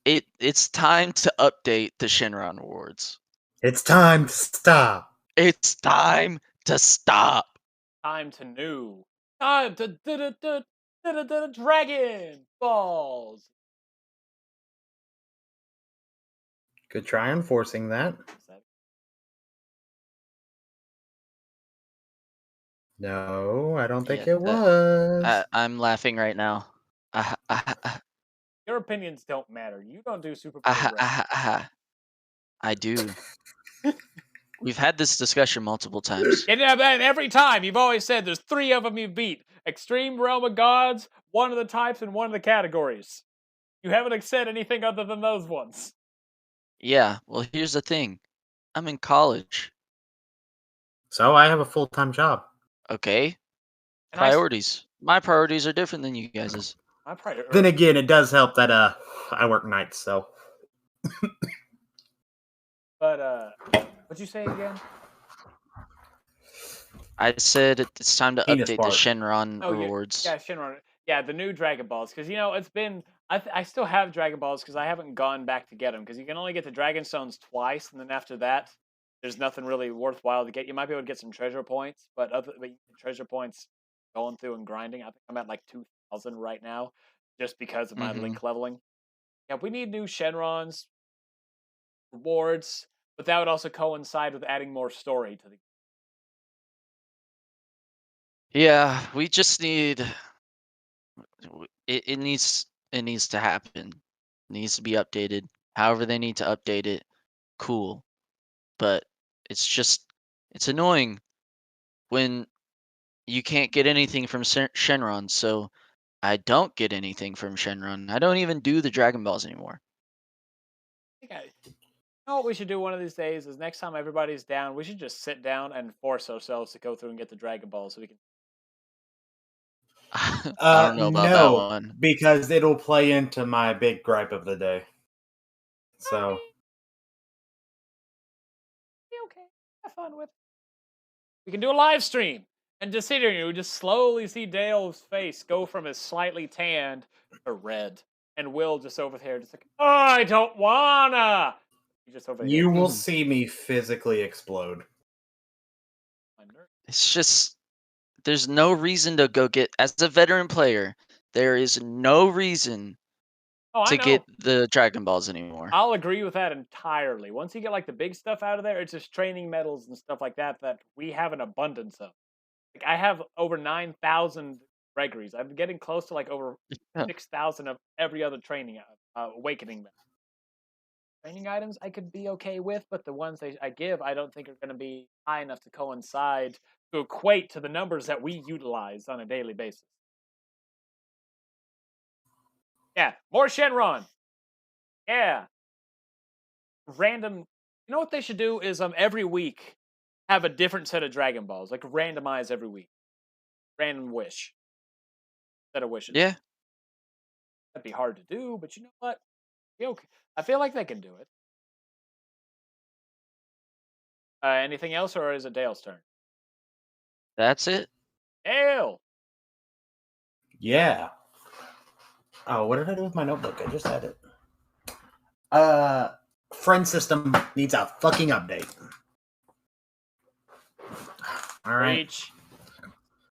[SPEAKER 3] it's time to update the Shenron rewards.
[SPEAKER 1] It's time to stop.
[SPEAKER 3] It's time to stop.
[SPEAKER 2] Time to new. Time to Dragon Balls.
[SPEAKER 1] Good try enforcing that. No, I don't think
[SPEAKER 3] Yeah,
[SPEAKER 1] it was.
[SPEAKER 3] I'm laughing right now.
[SPEAKER 2] Your opinions don't matter. You don't do Super Bowl rap.
[SPEAKER 3] I do. We've had this discussion multiple times.
[SPEAKER 2] And every time you've always said there's 3 of them you beat: Extreme Realm of Gods, one of the types, and one of the categories. You haven't said anything other than those ones.
[SPEAKER 3] Yeah, well, here's the thing. I'm in college.
[SPEAKER 1] So I have a full-time job.
[SPEAKER 3] Okay.
[SPEAKER 2] And
[SPEAKER 3] Priorities. My priorities are different than you guys's.
[SPEAKER 2] My priority.
[SPEAKER 1] Then again, it does help that I work nights, so.
[SPEAKER 2] But what'd you say again?
[SPEAKER 3] I said it's time to
[SPEAKER 1] Penis
[SPEAKER 3] update the
[SPEAKER 1] part.
[SPEAKER 3] Shenron
[SPEAKER 2] Oh,
[SPEAKER 3] rewards.
[SPEAKER 2] yeah, Shinron. Yeah, the new Dragon Balls. Because, it's been. I still have Dragon Balls because I haven't gone back to get them. Because you can only get the Dragon Stones twice. And then after that, there's nothing really worthwhile to get. You might be able to get some treasure points. But treasure points going through and grinding. I think I'm at like 2,000 right now. Just because of my link leveling. Yeah, we need new Shenrons, rewards. But that would also coincide with adding more story to the.
[SPEAKER 3] Yeah, we just need it needs to happen. It needs to be updated. However they need to update it, cool. But it's annoying when you can't get anything from Shenron, so I don't get anything from Shenron. I don't even do the Dragon Balls anymore.
[SPEAKER 2] You know what we should do one of these days is next time everybody's down, we should just sit down and force ourselves to go through and get the Dragon Ball so we can.
[SPEAKER 3] I don't know about that one.
[SPEAKER 1] Because it'll play into my big gripe of the day. So.
[SPEAKER 2] Okay, have fun with it. We can do a live stream and just sit here and we just slowly see Dale's face go from his slightly tanned to red. And Will just over there, just like, oh, I don't wanna. Just over
[SPEAKER 1] you will see me physically explode.
[SPEAKER 3] It's just there's no reason to go get as a veteran player. There is no reason to get the Dragon Balls anymore.
[SPEAKER 2] I'll agree with that entirely. Once you get like the big stuff out of there, it's just training medals and stuff like that that we have an abundance of. Like I have over 9,000 Gregory's. I'm getting close to like over 6,000 of every other training awakening. Training items I could be okay with, but the ones I give, I don't think are going to be high enough to coincide to equate to the numbers that we utilize on a daily basis. Yeah, more Shenron. Yeah. Random. You know what they should do is every week have a different set of Dragon Balls, like randomize every week. Random wish. Set of wishes.
[SPEAKER 3] Yeah.
[SPEAKER 2] That'd be hard to do, but you know what? Okay. I feel like they can do it. Anything else, or is it Dale's turn?
[SPEAKER 3] That's it.
[SPEAKER 2] Dale!
[SPEAKER 1] Yeah. Oh, what did I do with my notebook? I just had it. Friend system needs a fucking update. All right.
[SPEAKER 2] Reach.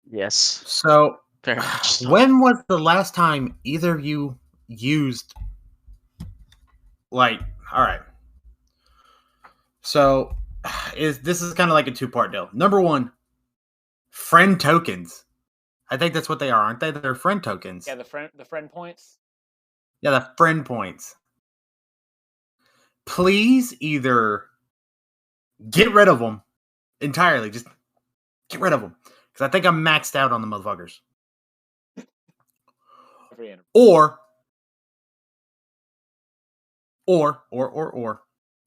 [SPEAKER 3] Yes.
[SPEAKER 1] So,
[SPEAKER 3] very much so.
[SPEAKER 1] When was the last time either of you used, like, all right. So, this is kind of like a two-part deal. Number one, friend tokens. I think that's what they are, aren't they? They're friend tokens.
[SPEAKER 2] Yeah, the friend points.
[SPEAKER 1] Yeah, the friend points. Please either get rid of them entirely. Just get rid of them. Because I think I'm maxed out on the motherfuckers. Or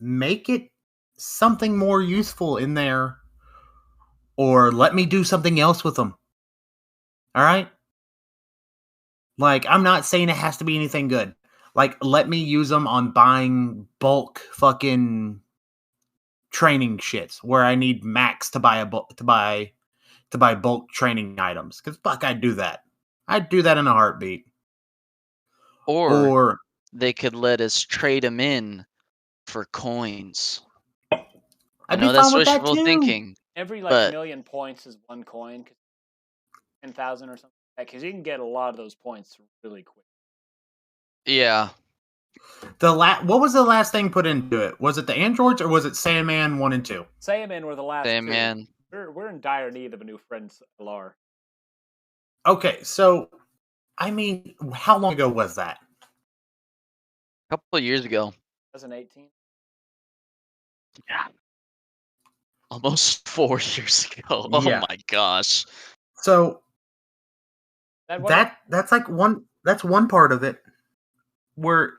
[SPEAKER 1] make it something more useful in there. Or let me do something else with them. All right? Like, I'm not saying it has to be anything good. Like, let me use them on buying bulk fucking training shits where I need max to buy bulk training items. Because fuck, I'd do that. I'd do that in a heartbeat.
[SPEAKER 3] Or they could let us trade them in for coins. I know that's wishful thinking.
[SPEAKER 2] Every million points is 1 coin. 10,000 or something. Because you can get a lot of those points really quick.
[SPEAKER 3] Yeah.
[SPEAKER 1] What was the last thing put into it? Was it the androids or was it Sandman 1 and 2?
[SPEAKER 2] Sandman were the last
[SPEAKER 3] Sandman.
[SPEAKER 2] two. We're in dire need of a new friend, Alar.
[SPEAKER 1] Okay, so I mean, how long ago was that?
[SPEAKER 3] A couple of years ago.
[SPEAKER 2] 2018.
[SPEAKER 3] Yeah. Almost 4 years ago. Yeah. Oh my gosh.
[SPEAKER 1] So that's like one part of it where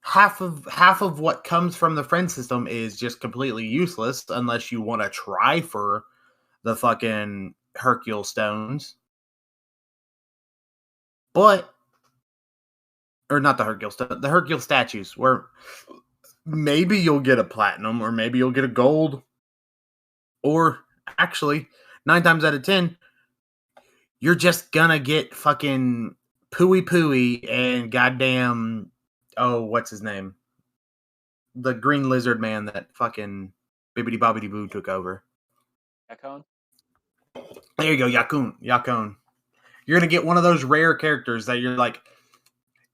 [SPEAKER 1] half of what comes from the friend system is just completely useless unless you want to try for the fucking Hercule stones. But or not the Hercule stone, the Hercule statues, where maybe you'll get a platinum or maybe you'll get a gold, or actually 9 times out of 10 you're just gonna get fucking Pooey Pooey and goddamn, oh, what's his name? The green lizard man that fucking Bibbidi Bobbidi Boo took over.
[SPEAKER 2] Yakon?
[SPEAKER 1] There you go, Yakon. You're gonna get one of those rare characters that you're like,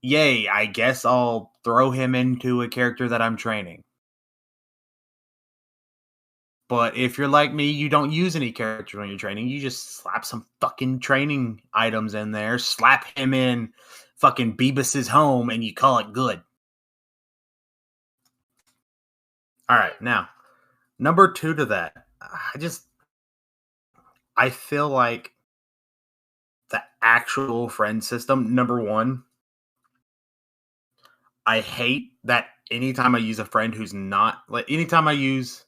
[SPEAKER 1] yay, I guess I'll throw him into a character that I'm training. But if you're like me, you don't use any character when you're training. You just slap some fucking training items in there, slap him in fucking Beavis's home, and you call it good. All right, now, number 2 to that. I feel like the actual friend system, number 1, I hate that anytime I use a friend who's not, like, anytime I use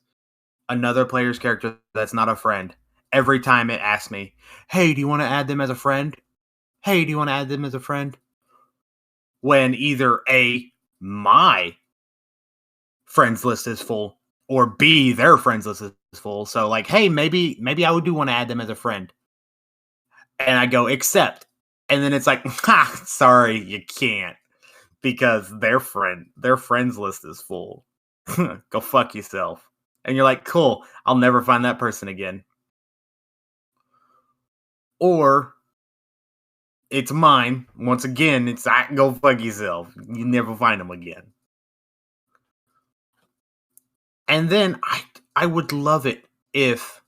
[SPEAKER 1] another player's character that's not a friend, every time it asks me, hey, do you want to add them as a friend? Hey, do you want to add them as a friend? When either A, my friends list is full, or B, their friends list is full. So like, hey, maybe I would do want to add them as a friend. And I go, accept. And then it's like, ha, sorry, you can't. Because their friends list is full. Go fuck yourself. And you're like, cool, I'll never find that person again. Or it's mine. Once again, it's go fuck yourself. You never find them again. And then I would love it if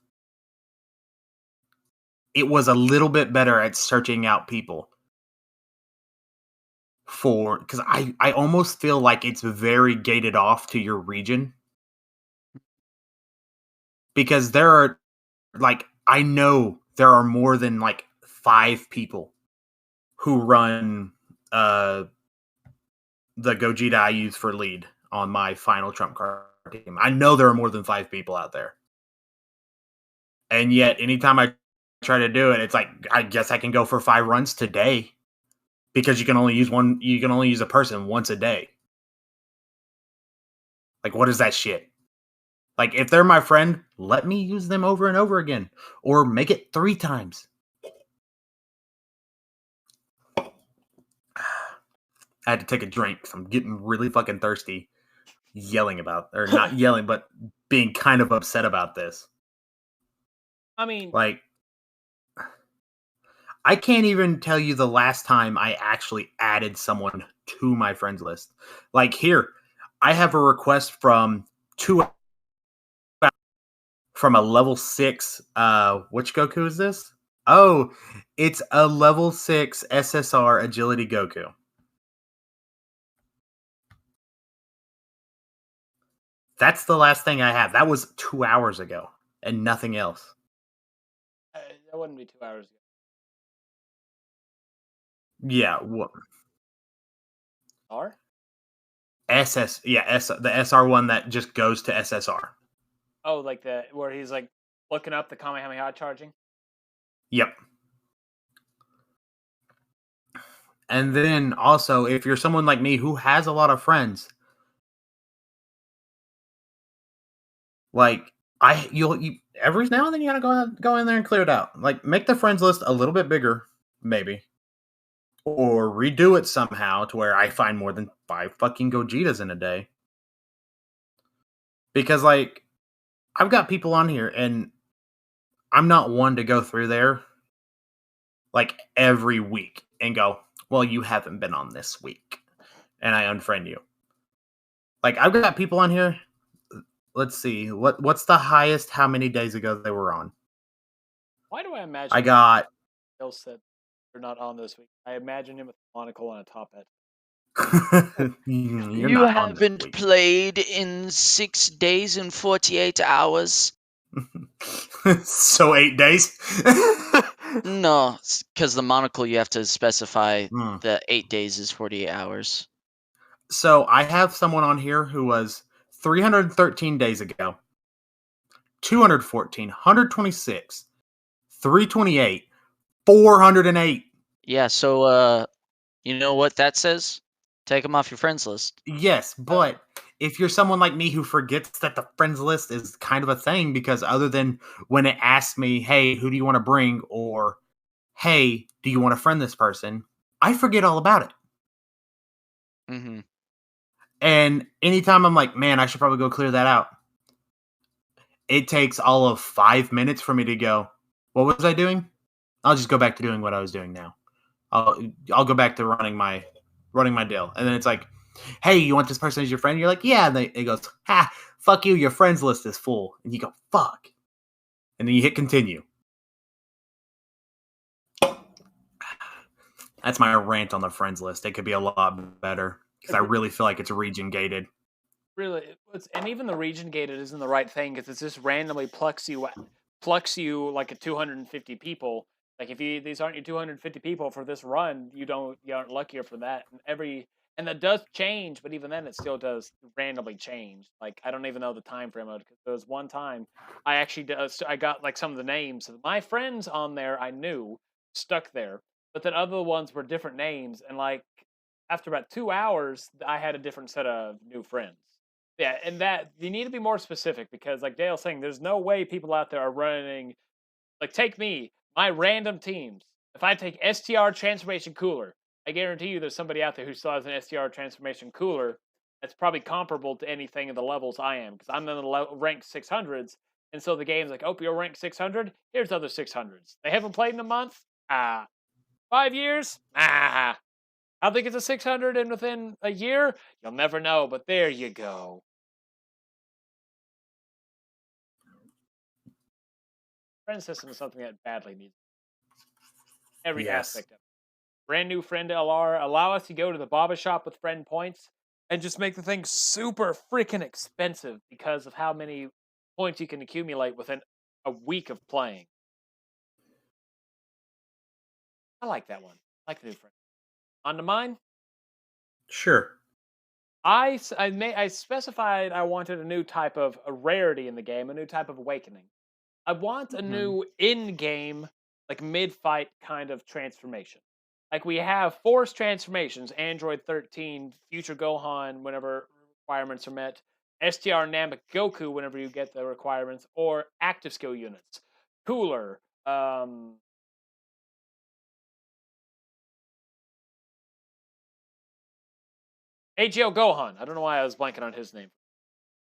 [SPEAKER 1] it was a little bit better at searching out people. Because I almost feel like it's very gated off to your region. Because there are, like, I know there are more than like 5 people who run the Gogeta I use for lead on my final trump card team. I know there are more than 5 people out there. And yet, anytime I try to do it, it's like, I guess I can go for 5 runs today. Because you can only use a person once a day. Like, what is that shit? Like, if they're my friend, let me use them over and over again. Or make it 3 times. I had to take a drink because I'm getting really fucking thirsty. Or not yelling, but being kind of upset about this.
[SPEAKER 2] I mean,
[SPEAKER 1] like, I can't even tell you the last time I actually added someone to my friends list. Like, here, I have a request from a level 6. Which Goku is this? Oh, it's a level 6 SSR Agility Goku. That's the last thing I have. That was 2 hours ago, and nothing else.
[SPEAKER 2] that wouldn't be 2 hours ago.
[SPEAKER 1] Yeah.
[SPEAKER 2] R?
[SPEAKER 1] SS. Yeah, the SR one that just goes to SSR.
[SPEAKER 2] Oh, like where he's like looking up the Kamehameha charging?
[SPEAKER 1] Yep. And then also, if you're someone like me who has a lot of friends, like you every now and then you gotta go in there and clear it out. Like, make the friends list a little bit bigger, maybe, or redo it somehow to where I find more than 5 fucking Gogetas in a day. Because, like, I've got people on here, and I'm not one to go through there like every week and go, well, you haven't been on this week, and I unfriend you. Like, I've got people on here. Let's see, what's the highest? How many days ago they were on?
[SPEAKER 2] Why do I imagine
[SPEAKER 1] I got
[SPEAKER 2] else that they're not on this week? I imagine him with a monocle and a top hat.
[SPEAKER 3] You haven't played in 6 days and 48 hours.
[SPEAKER 1] So 8 days?
[SPEAKER 3] No, because the monocle you have to specify that 8 days is 48 hours.
[SPEAKER 1] So I have someone on here who was 313 days ago, 214, 126, 328, 408.
[SPEAKER 3] Yeah, so you know what that says? Take them off your friends list.
[SPEAKER 1] Yes, but if you're someone like me who forgets that the friends list is kind of a thing, because other than when it asks me, hey, who do you want to bring? Or, hey, do you want to friend this person? I forget all about it.
[SPEAKER 3] Mm-hmm.
[SPEAKER 1] And anytime I'm like, man, I should probably go clear that out, it takes all of 5 minutes for me to go, what was I doing? I'll just go back to doing what I was doing now. I'll go back to running my deal. And then it's like, hey, you want this person as your friend? You're like, yeah. And it goes, ha, fuck you, your friends list is full. And you go, fuck. And then you hit continue. That's my rant on the friends list. It could be a lot better because I really feel like it's region gated.
[SPEAKER 2] Really, and even the region gated isn't the right thing because it's just randomly plucks you like at 250 people. Like if these aren't your 250 people for this run, you aren't luckier for that. And that does change, but even then it still does randomly change. Like I don't even know the time frame of it because there was one time I got like some of the names of my friends on there I knew stuck there, but then other ones were different names, and like after about 2 hours, I had a different set of new friends. Yeah, and that you need to be more specific because, like Dale's saying, there's no way people out there are running. Like, take me, my random teams. If I take STR Transformation Cooler, I guarantee you there's somebody out there who still has an STR Transformation Cooler that's probably comparable to anything in the levels I am because I'm in the rank 600s. And so the game's like, oh, you're ranked 600? Here's other 600s. They haven't played in a month? 5 years? How big is a 600 and within a year? You'll never know, but there you go. Friend system is something that badly needs every aspect of it. Brand new friend LR, allow us to go to the Baba shop with friend points and just make the thing super freaking expensive because of how many points you can accumulate within a week of playing. I like that one. I like the new friend. On to mine.
[SPEAKER 1] Sure.
[SPEAKER 2] I specified I wanted a new type of a rarity in the game, a new type of awakening. I want a new in-game, like mid-fight kind of transformation. Like we have force transformations, Android 13, Future Gohan whenever requirements are met, STR Namek Goku whenever you get the requirements, or active skill units. Cooler, AGL Gohan. I don't know why I was blanking on his name.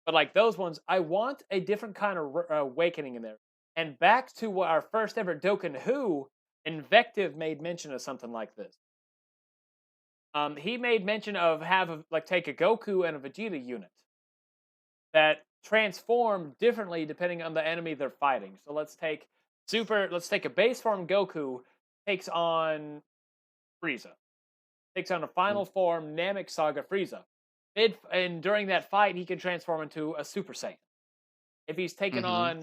[SPEAKER 2] But like those ones, I want a different kind of awakening in there. And back to what our first ever Dokkan Who, Invective made mention of something like this. He made mention of take a Goku and a Vegeta unit that transform differently depending on the enemy they're fighting. So let's take a base form Goku takes on Frieza. Takes on a final form Namek Saga Frieza. And during that fight, he can transform into a Super Saiyan. If he's taken on,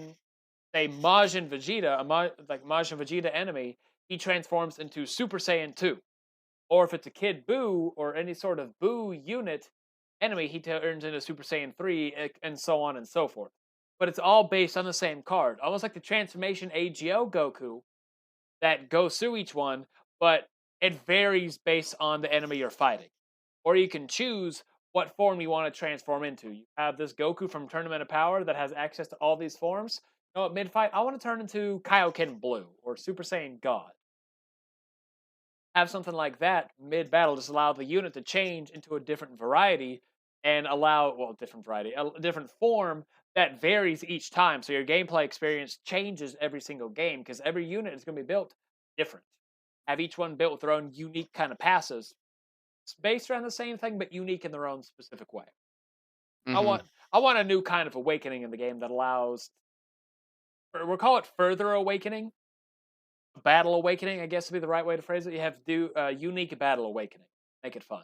[SPEAKER 2] say, Majin Vegeta, Majin Vegeta enemy, he transforms into Super Saiyan 2. Or if it's a Kid Buu or any sort of Buu unit enemy, he turns into Super Saiyan 3, and so on and so forth. But it's all based on the same card. Almost like the transformation AGO Goku that goes through each one, but it varies based on the enemy you're fighting. Or you can choose what form you want to transform into. You have this Goku from Tournament of Power that has access to all these forms. You know, at mid-fight, I want to turn into Kaioken Blue or Super Saiyan God. Have something like that mid-battle, just allow the unit to change into a different variety and a different form that varies each time. So your gameplay experience changes every single game because every unit is going to be built different. Have each one built with their own unique kind of passes. It's based around the same thing, but unique in their own specific way. I want a new kind of awakening in the game that allows, we'll call it further awakening. Battle awakening, I guess would be the right way to phrase it. You have to do a unique battle awakening. Make it fun.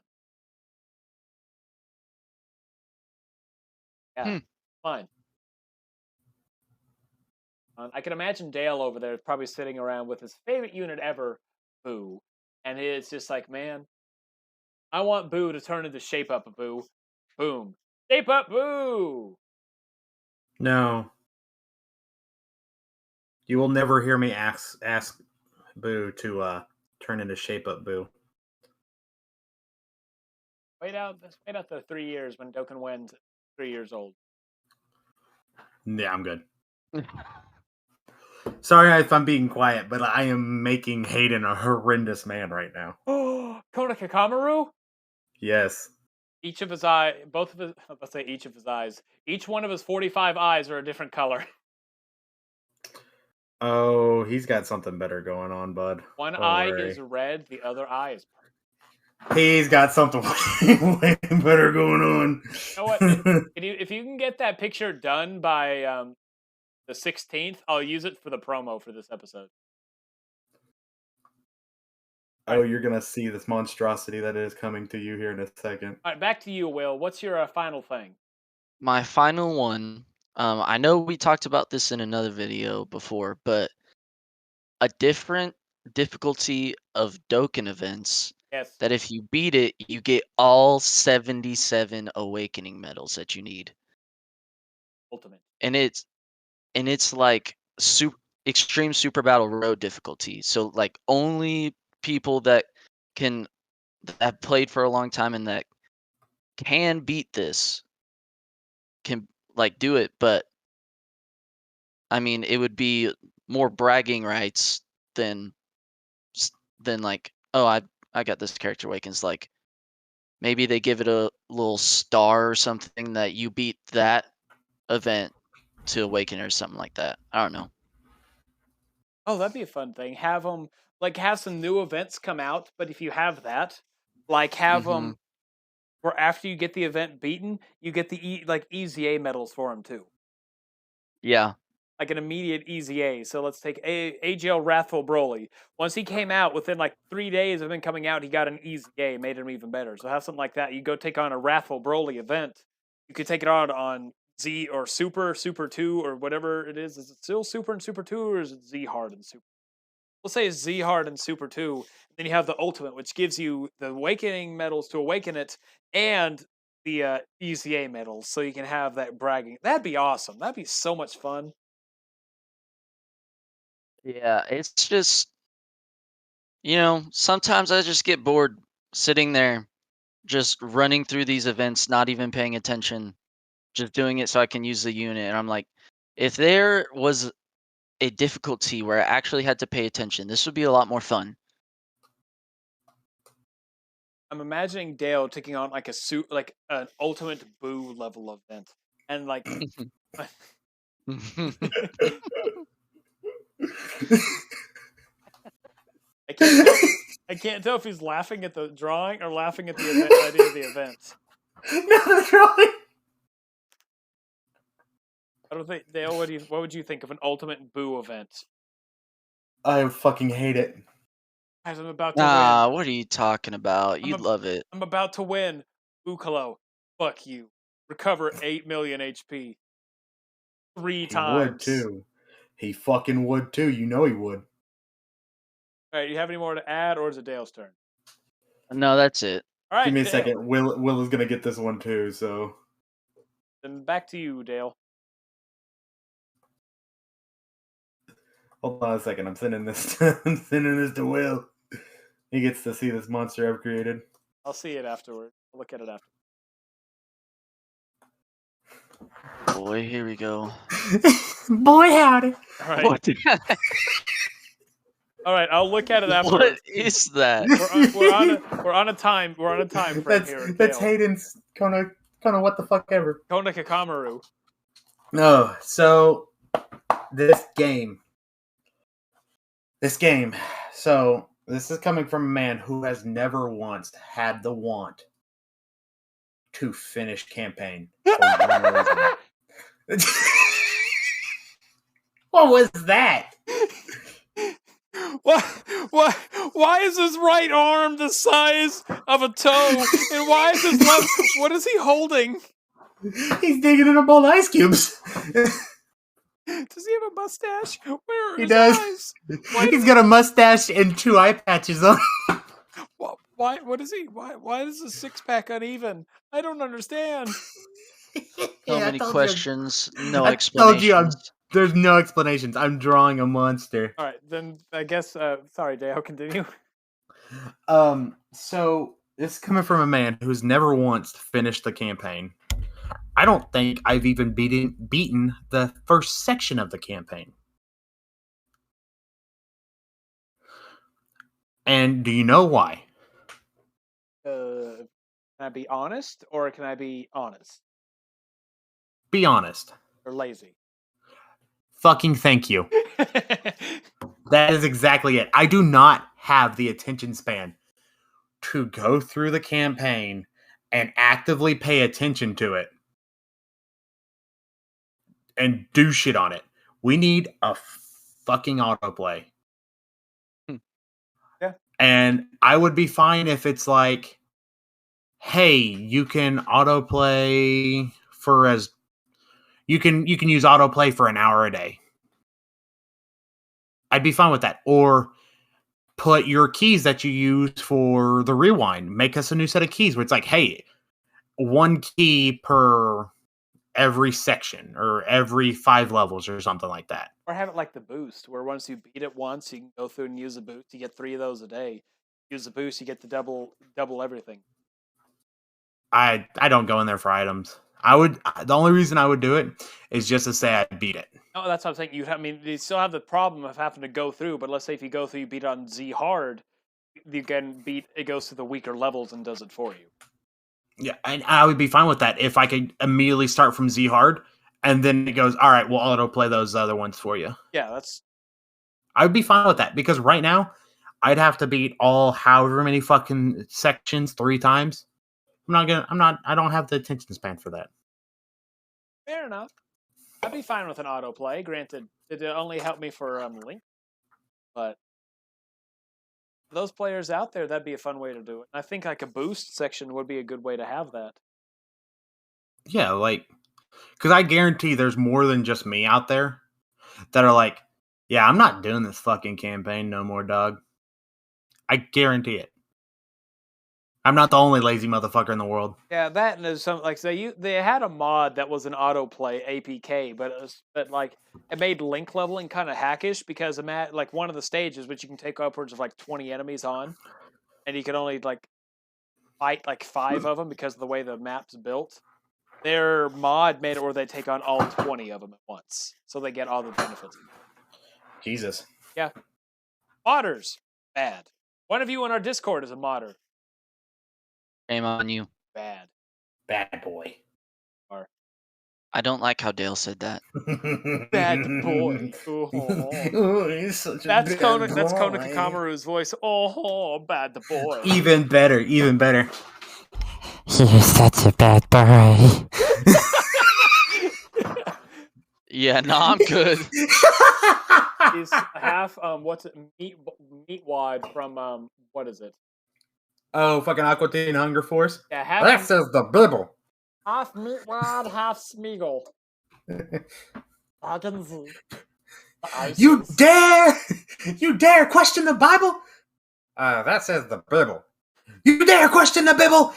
[SPEAKER 2] Yeah, fine. I can imagine Dale over there probably sitting around with his favorite unit ever, Boo, and it's just like, man, I want Boo to turn into Shape Up Boo. Boom. Shape Up Boo!
[SPEAKER 1] No. You will never hear me ask Boo to turn into Shape Up Boo.
[SPEAKER 2] Wait out the 3 years when Dokkan wins 3 years old.
[SPEAKER 1] Yeah, I'm good. Sorry if I'm being quiet, but I am making Hayden a horrendous man right now.
[SPEAKER 2] Oh, Kona Kakamaru?
[SPEAKER 1] Yes.
[SPEAKER 2] Each of his eyes, let's say each of his eyes. Each one of his 45 eyes are a different color.
[SPEAKER 1] Oh, he's got something better going on, bud.
[SPEAKER 2] One
[SPEAKER 1] Don't
[SPEAKER 2] eye
[SPEAKER 1] worry.
[SPEAKER 2] is red, the other eye is purple.
[SPEAKER 1] He's got something way better going on.
[SPEAKER 2] You know what? If you can get that picture done by the 16th, I'll use it for the promo for this episode.
[SPEAKER 1] Oh, you're going to see this monstrosity that is coming to you here in a second.
[SPEAKER 2] All right, back to you, Will. What's your final thing?
[SPEAKER 3] My final one, I know we talked about this in another video before, but a different difficulty of Dokkan events
[SPEAKER 2] Yes.
[SPEAKER 3] that if you beat it, you get all 77 awakening medals that you need.
[SPEAKER 2] Ultimate.
[SPEAKER 3] And it's like extreme super battle road difficulty. So like only people that have played for a long time and that can beat this can like do it, but I mean it would be more bragging rights than like, oh, I got this character awakens. Like maybe they give it a little star or something that you beat that event to awaken or something like that. I don't know.
[SPEAKER 2] Oh, that'd be a fun thing. Have them have some new events come out, but if you have that, have them where after you get the event beaten, you get the easy A medals for them too.
[SPEAKER 3] Yeah.
[SPEAKER 2] Like an immediate easy A. So let's take AGL Wrathful Broly. Once he came out, within 3 days of him coming out, he got an easy A, made him even better. So have something like that. You go take on a Wrathful Broly event. You could take it on Z or Super 2, or whatever it is. Is it still Super and Super 2, or is it Z Hard and Super? We'll say it's Z Hard and Super 2. And then you have the Ultimate, which gives you the Awakening medals to awaken it, and the easy A medals, so you can have that bragging. That'd be awesome. That'd be so much fun.
[SPEAKER 3] Yeah, it's just, sometimes I just get bored sitting there, just running through these events, not even paying attention, just doing it so I can use the unit. And I'm like, if there was a difficulty where I actually had to pay attention, this would be a lot more fun.
[SPEAKER 2] I'm imagining Dale taking on an ultimate Boo level event, and I can't tell if he's laughing at the drawing or laughing at the idea of the event.
[SPEAKER 1] No, the drawing.
[SPEAKER 2] I don't think Dale. What would you think of an ultimate Boo event?
[SPEAKER 1] I fucking hate it.
[SPEAKER 2] As I'm about to win.
[SPEAKER 3] What are you talking about? You'd love it.
[SPEAKER 2] I'm about to win. Ukalo, fuck you. Recover 8 million HP. 3 times.
[SPEAKER 1] He would too. He fucking would too. You know he would.
[SPEAKER 2] All right, you have any more to add, or is it Dale's turn?
[SPEAKER 3] No, that's it.
[SPEAKER 2] All right,
[SPEAKER 1] give me a
[SPEAKER 2] Dale.
[SPEAKER 1] second. Will is gonna get this one too. So
[SPEAKER 2] then back to you, Dale.
[SPEAKER 1] Hold on a second. I'm sending this. I'm sending this to Will. He gets to see this monster I've created.
[SPEAKER 2] I'll see it afterward. I'll look at it after.
[SPEAKER 3] Boy, here we go.
[SPEAKER 1] Boy, howdy.
[SPEAKER 2] All right. What? All right, I'll look at it afterwards.
[SPEAKER 3] What is that?
[SPEAKER 2] We're on a time. We're on a time frame here.
[SPEAKER 1] That's Hayden's Kona what the fuck ever.
[SPEAKER 2] Kona Kakamaru.
[SPEAKER 1] No, so this game. So this is coming from a man who has never once had the want to finish campaign. What was that?
[SPEAKER 2] Why is his right arm the size of a toe? And why is his left? What is he holding?
[SPEAKER 1] He's digging in a bowl of ice cubes.
[SPEAKER 2] Does he have a mustache? Where are
[SPEAKER 1] he
[SPEAKER 2] his
[SPEAKER 1] does.
[SPEAKER 2] eyes?
[SPEAKER 1] He's got a mustache and 2 eye patches on.
[SPEAKER 2] Why? What is he? Why is the 6-pack uneven? I don't understand.
[SPEAKER 3] So many questions, no
[SPEAKER 1] I told you
[SPEAKER 3] explanations.
[SPEAKER 1] there's no explanations. I'm drawing a monster.
[SPEAKER 2] All right, then I guess. Sorry, Dale. Continue.
[SPEAKER 1] So this is coming from a man who's never once finished the campaign. I don't think I've even beaten the first section of the campaign. And do you know why?
[SPEAKER 2] Can I be honest, or can I be honest
[SPEAKER 1] Be honest.
[SPEAKER 2] or lazy?
[SPEAKER 1] Fucking thank you. That is exactly it. I do not have the attention span to go through the campaign and actively pay attention to it and do shit on it. We need a fucking autoplay.
[SPEAKER 2] Yeah.
[SPEAKER 1] And I would be fine if it's like, hey, you can autoplay for as you can use autoplay for an hour a day. I'd be fine with that. Or put your keys that you use for the rewind. Make us a new set of keys where it's like, hey, one key per every section or every 5 levels or something like that.
[SPEAKER 2] Or have it like the boost, where once you beat it once, you can go through and use the boost. You get 3 of those a day. Use the boost, you get the double everything.
[SPEAKER 1] I don't go in there for items. The only reason I would do it is just to say I beat it.
[SPEAKER 2] No, that's what I'm saying. You still have the problem of having to go through, but let's say if you go through, you beat it on Z hard, you can beat it goes to the weaker levels and does it for you.
[SPEAKER 1] Yeah, and I would be fine with that if I could immediately start from Z hard and then it goes, all right, we'll autoplay those other ones for you.
[SPEAKER 2] Yeah,
[SPEAKER 1] I would be fine with that because right now I'd have to beat all however many fucking sections 3 times. I don't have the attention span for that.
[SPEAKER 2] fair enough. I'd be fine with an autoplay. Granted, it only helped me for Link, but for those players out there, that'd be a fun way to do it. I think like a boost section would be a good way to have that.
[SPEAKER 1] Yeah, like, because I guarantee there's more than just me out there that are like, yeah, I'm not doing this fucking campaign no more, dog. I guarantee it. I'm not the only lazy motherfucker in the world.
[SPEAKER 2] Yeah, that and there's some like they had a mod that was an autoplay APK, but it made link leveling kind of hackish because like one of the stages, which you can take upwards of like 20 enemies on, and you can only like fight like 5 of them because of the way the map's built. Their mod made it where they take on all 20 of them at once, so they get all the benefits.
[SPEAKER 1] Jesus.
[SPEAKER 2] Yeah, modders bad. One of you on our Discord is a modder.
[SPEAKER 3] Shame on you.
[SPEAKER 2] Bad
[SPEAKER 1] boy.
[SPEAKER 2] Or
[SPEAKER 3] I don't like how Dale said that.
[SPEAKER 2] bad boy.
[SPEAKER 1] He's such a
[SPEAKER 2] That's
[SPEAKER 1] bad
[SPEAKER 2] Kona.
[SPEAKER 1] boy.
[SPEAKER 2] That's Kona Kakamaru's voice. Oh, bad boy.
[SPEAKER 1] Even better. Even better.
[SPEAKER 4] You're such a bad boy.
[SPEAKER 3] Yeah, no, I'm good.
[SPEAKER 2] He's half what's it? Meat wide from what is it?
[SPEAKER 1] Oh, fucking Aqua Teen Hunger Force.
[SPEAKER 2] Yeah, half
[SPEAKER 1] That says the Bible.
[SPEAKER 2] half meat wide, half Smeagol.
[SPEAKER 1] You dare question the Bible? That says the Bible. You dare question the Bible?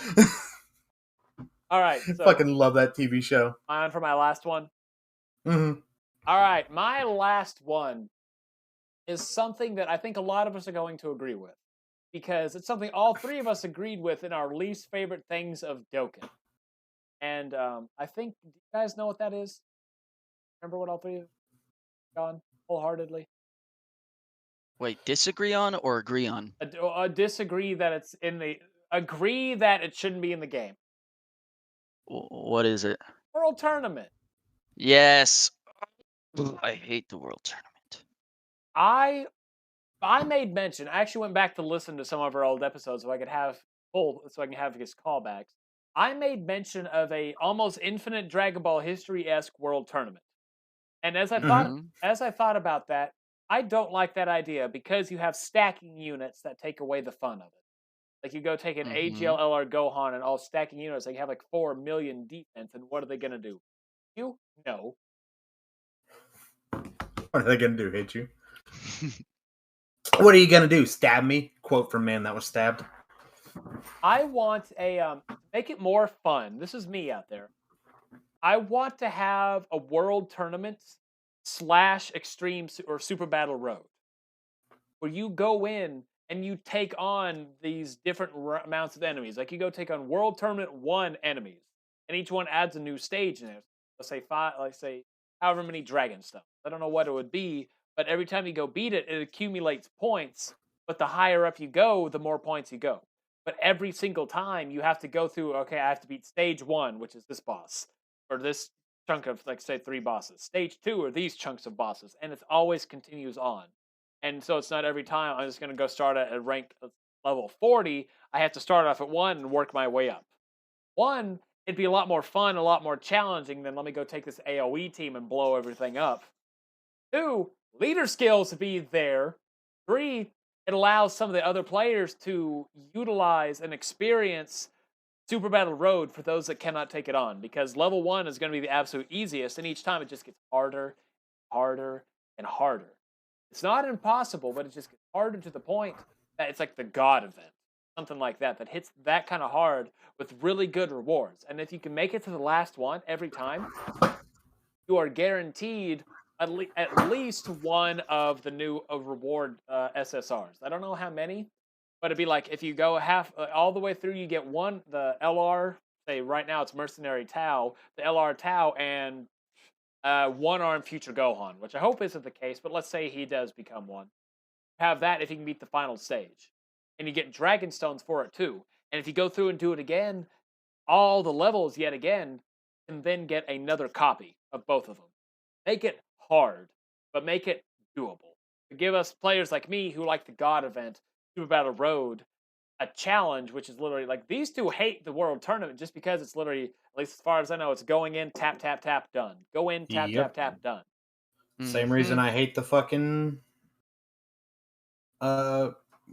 [SPEAKER 2] All right, so
[SPEAKER 1] Fucking love that TV show.
[SPEAKER 2] on for my last one.
[SPEAKER 1] Mm-hmm.
[SPEAKER 2] All right, my last one is something that I think a lot of us are going to agree with because it's something all 3 of us agreed with in our least favorite things of Dokkan. And I think, do you guys know what that is? Remember what all 3 of you gone wholeheartedly?
[SPEAKER 3] Wait, disagree on or agree on?
[SPEAKER 2] Disagree that it's in the... Agree that it shouldn't be in the game.
[SPEAKER 3] What is it?
[SPEAKER 2] World Tournament.
[SPEAKER 3] Yes. I hate the World Tournament.
[SPEAKER 2] I made mention. I actually went back to listen to some of our old episodes so I can have his callbacks. I made mention of a almost infinite Dragon Ball history-esque World Tournament. And as I thought about that, I don't like that idea because you have stacking units that take away the fun of it. Like you go take an AGL LR Gohan and all stacking units, they have like 4 million defense, and what are they gonna do? You know.
[SPEAKER 1] What are they gonna do? Hit you? What are you gonna do? Stab me? Quote from Man That Was Stabbed.
[SPEAKER 2] I want a make it more fun. This is me out there. I want to have a world tournament / extreme or super battle road where you go in and you take on these different amounts of enemies. Like you go take on World Tournament 1 enemies, and each one adds a new stage in it. Let's say 5, let's say however many dragon stuff. I don't know what it would be, but every time you go beat it, it accumulates points. But the higher up you go, the more points you go. But every single time you have to go through, okay, I have to beat stage 1, which is this boss, or this chunk of, like, say, 3 bosses. Stage 2 are these chunks of bosses, and it always continues on. And so it's not every time I'm just going to go start at a rank level 40. I have to start off at 1 and work my way up. 1, it'd be a lot more fun, a lot more challenging than let me go take this AoE team and blow everything up. 2, leader skills to be there. 3, it allows some of the other players to utilize and experience Super Battle Road for those that cannot take it on, because level 1 is going to be the absolute easiest, and each time it just gets harder, harder, and harder. It's not impossible, but it just gets harder to the point that it's like the God event, something like that, that hits that kind of hard with really good rewards. And if you can make it to the last one every time, you are guaranteed at least one of the new reward SSRs. I don't know how many, but it'd be like if you go all the way through, you get one, the LR, say right now it's Mercenary Tau, the LR Tau, and one-armed future Gohan, which I hope isn't the case, but let's say he does become one. Have that if you can beat the final stage. And you get Dragon Stones for it too. And if you go through and do it again, all the levels yet again, and then get another copy of both of them. Make it hard, but make it doable. Give us players like me who like the God event, Super Battle Road, a challenge, which is literally like these two hate the World Tournament just because it's literally, at least as far as I know, it's going in, tap, tap, tap, done. Go in, tap,
[SPEAKER 1] Yep.
[SPEAKER 2] tap, tap, done.
[SPEAKER 1] Same reason I hate the fucking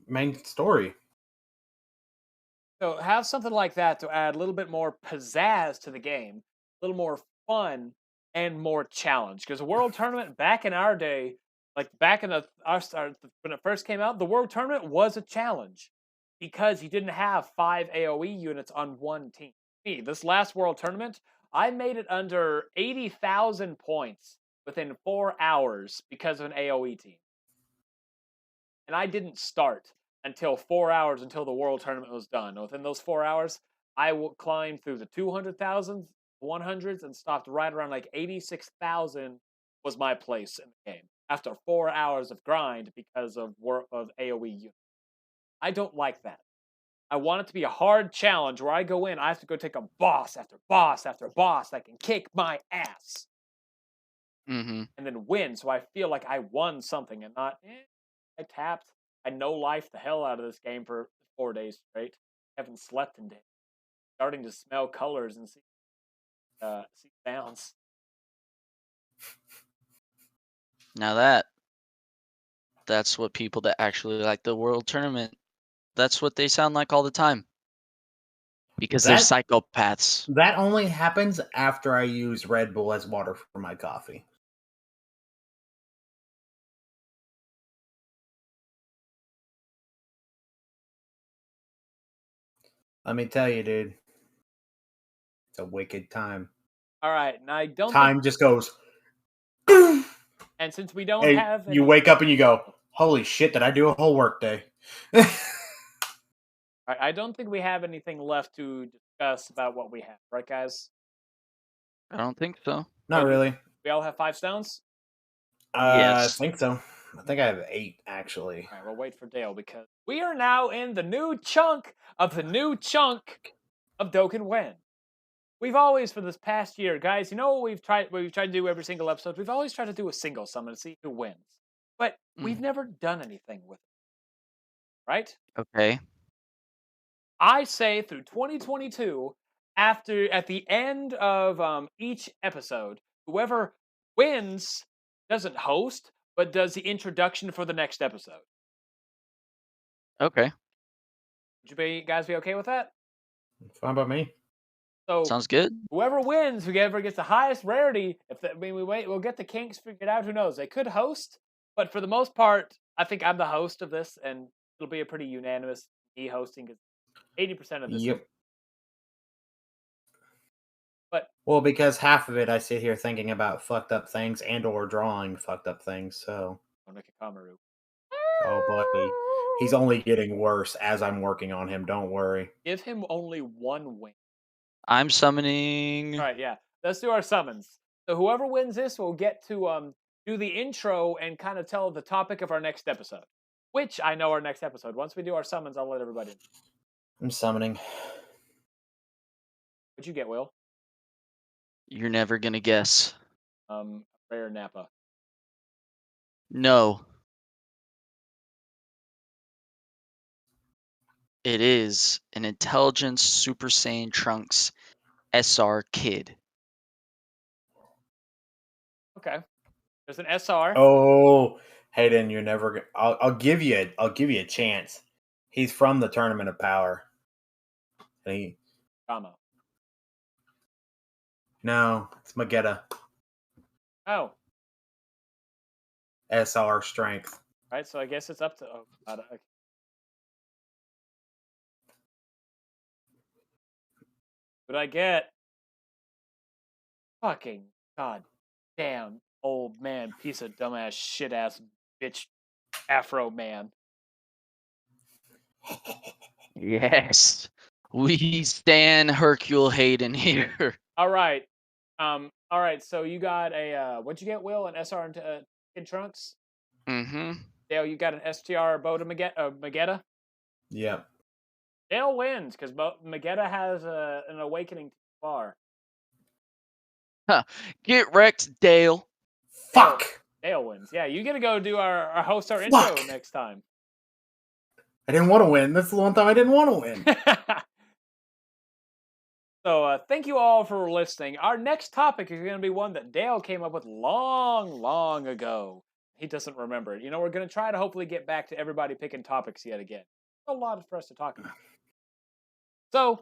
[SPEAKER 1] main story.
[SPEAKER 2] So have something like that to add a little bit more pizzazz to the game, a little more fun and more challenge. Because the World Tournament back in our day, like back in when it first came out, the World Tournament was a challenge because you didn't have 5 AoE units on one team. This last World Tournament, I made it under 80,000 points within 4 hours because of an AoE team. And I didn't start until 4 hours until the World Tournament was done. Within those 4 hours, I climbed through the 200,000s, 100s, and stopped right around like 86,000 was my place in the game after 4 hours of grind because of AoE units. I don't like that. I want it to be a hard challenge where I go in, I have to go take a boss after boss after boss that can kick my ass. And then win, so I feel like I won something and not, I tapped. I no-life the hell out of this game for 4 days straight. I haven't slept in days. Starting to smell colors and see sounds.
[SPEAKER 3] Now that's what people that actually like the World Tournament, that's what they sound like all the time. Because they're psychopaths.
[SPEAKER 1] That only happens after I use Red Bull as water for my coffee. Let me tell you, dude. It's a wicked time.
[SPEAKER 2] All right, and I don't.
[SPEAKER 1] Time just goes.
[SPEAKER 2] And since we don't have,
[SPEAKER 1] you wake up and you go, "Holy shit! Did I do a whole work day?"
[SPEAKER 2] I don't think we have anything left to discuss about what we have, right, guys?
[SPEAKER 3] I don't think so.
[SPEAKER 1] Not really.
[SPEAKER 2] We all have 5 stones?
[SPEAKER 3] Yes.
[SPEAKER 1] I think so. I think I have 8, actually.
[SPEAKER 2] All right, we'll wait for Dale because we are now in the new chunk of Dokkan When. We've always, for this past year, guys, you know what we've tried to do every single episode? We've always tried to do a single summon to see who wins. But we've never done anything with it. Right?
[SPEAKER 3] Okay.
[SPEAKER 2] I say through 2022, at the end of each episode, whoever wins doesn't host, but does the introduction for the next episode.
[SPEAKER 3] Okay.
[SPEAKER 2] Would you guys be okay with that?
[SPEAKER 1] Fine by me.
[SPEAKER 2] So
[SPEAKER 3] sounds good.
[SPEAKER 2] Whoever wins, whoever gets the highest rarity, we'll get the kinks figured out. Who knows? They could host, but for the most part, I think I'm the host of this, and it'll be a pretty unanimous me hosting. 80% of this.
[SPEAKER 1] Yep.
[SPEAKER 2] But
[SPEAKER 1] well, because half of it I sit here thinking about fucked up things and or drawing fucked up things. So,
[SPEAKER 2] Onekamaru.
[SPEAKER 1] oh buddy, he's only getting worse as I'm working on him. Don't worry.
[SPEAKER 2] Give him only one win.
[SPEAKER 3] I'm summoning.
[SPEAKER 2] All right, yeah. Let's do our summons. So whoever wins this will get to do the intro and kind of tell the topic of our next episode. Which I know our next episode. Once we do our summons, I'll let everybody know.
[SPEAKER 1] I'm summoning.
[SPEAKER 2] What'd you get, Will?
[SPEAKER 3] You're never gonna guess.
[SPEAKER 2] Rare Nappa.
[SPEAKER 3] No. It is an Intelligence Super Saiyan Trunks SR Kid.
[SPEAKER 2] Okay. There's an SR.
[SPEAKER 1] Oh, Hayden, you're never. I'll give you. I'll give you a chance. He's from the Tournament of Power. And
[SPEAKER 2] Ramo.
[SPEAKER 1] no, it's Magetta.
[SPEAKER 2] Oh.
[SPEAKER 1] SR Strength.
[SPEAKER 2] All right, so I guess it's up to. Oh, God. Okay. What did I get? Fucking God damn old man, piece of dumbass shit ass bitch Afro man.
[SPEAKER 3] Yes. We stand Hercule Hayden here.
[SPEAKER 2] All right. All right, so you got a what'd you get, Will? An SR in Trunks?
[SPEAKER 3] Mm-hmm.
[SPEAKER 2] Dale, you got an STR Boda Magetta?
[SPEAKER 1] Yep.
[SPEAKER 2] Dale wins because Magetta has an awakening too far.
[SPEAKER 3] Huh. Get wrecked, Dale.
[SPEAKER 1] Fuck.
[SPEAKER 2] Dale wins. Yeah, you get to go do our host our
[SPEAKER 1] Fuck.
[SPEAKER 2] intro next time.
[SPEAKER 1] I didn't want to win. That's the one time I didn't want to win.
[SPEAKER 2] So thank you all for listening. Our next topic is going to be one that Dale came up with long ago. He doesn't remember it. You know, we're going to try to hopefully get back to everybody picking topics yet again. A lot for us to talk about. So,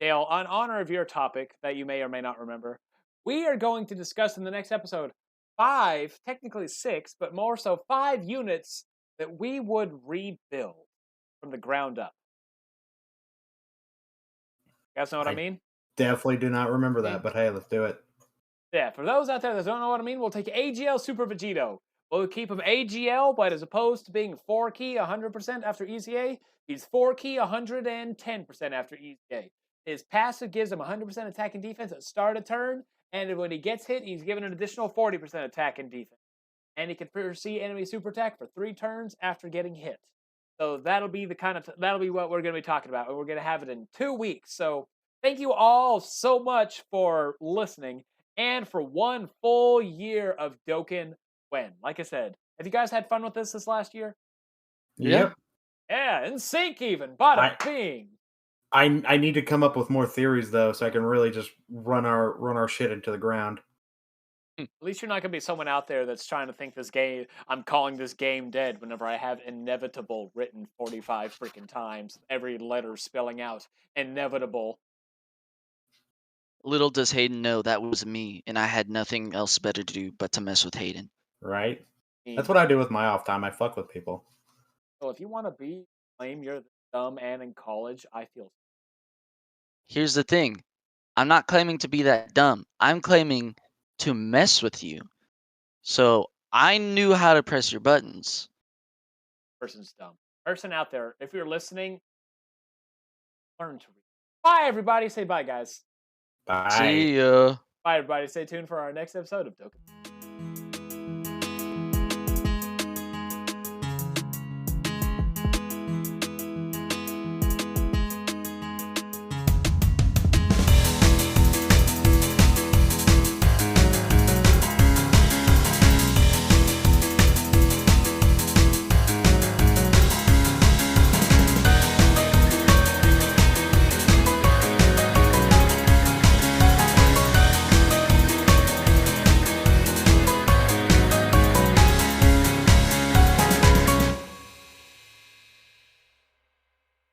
[SPEAKER 2] Dale, in honor of your topic that you may or may not remember, we are going to discuss in the next episode 5, technically 6, but more so 5 units that we would rebuild from the ground up. You guys know what I mean?
[SPEAKER 1] Definitely do not remember that, but hey, let's do it.
[SPEAKER 2] Yeah, for those out there that don't know what I mean, we'll take AGL Super Vegito. We'll keep him AGL, but as opposed to being 4 key 100% after EZA, he's 4 key 110% after EZA. His passive gives him 100% attack and defense at start of turn, and when he gets hit, he's given an additional 40% attack and defense. And he can foresee enemy super attack for 3 turns after getting hit. So that'll be that'll be what we're going to be talking about, and we're going to have it in 2 weeks. So thank you all so much for listening. And for 1 full year of Dokkan When. Like I said, have you guys had fun with this last year?
[SPEAKER 1] Yep.
[SPEAKER 2] Yeah, in sync even. Bada bing.
[SPEAKER 1] I need to come up with more theories though, so I can really just run our shit into the ground.
[SPEAKER 2] At least you're not gonna be someone out there that's trying to think this game. I'm calling this game dead whenever I have inevitable written 45 freaking times. Every letter spelling out inevitable.
[SPEAKER 3] Little does Hayden know that was me, and I had nothing else better to do but to mess with Hayden.
[SPEAKER 1] Right? That's what I do with my off time. I fuck with people.
[SPEAKER 2] So if you want to claim you're dumb and in college, I feel.
[SPEAKER 3] Here's the thing. I'm not claiming to be that dumb. I'm claiming to mess with you. So I knew how to press your buttons.
[SPEAKER 2] Person's dumb. Person out there, if you're listening, learn to read. Bye, everybody. Say bye, guys.
[SPEAKER 1] Bye.
[SPEAKER 3] See ya.
[SPEAKER 2] Bye, everybody. Stay tuned for our next episode of Dokkan.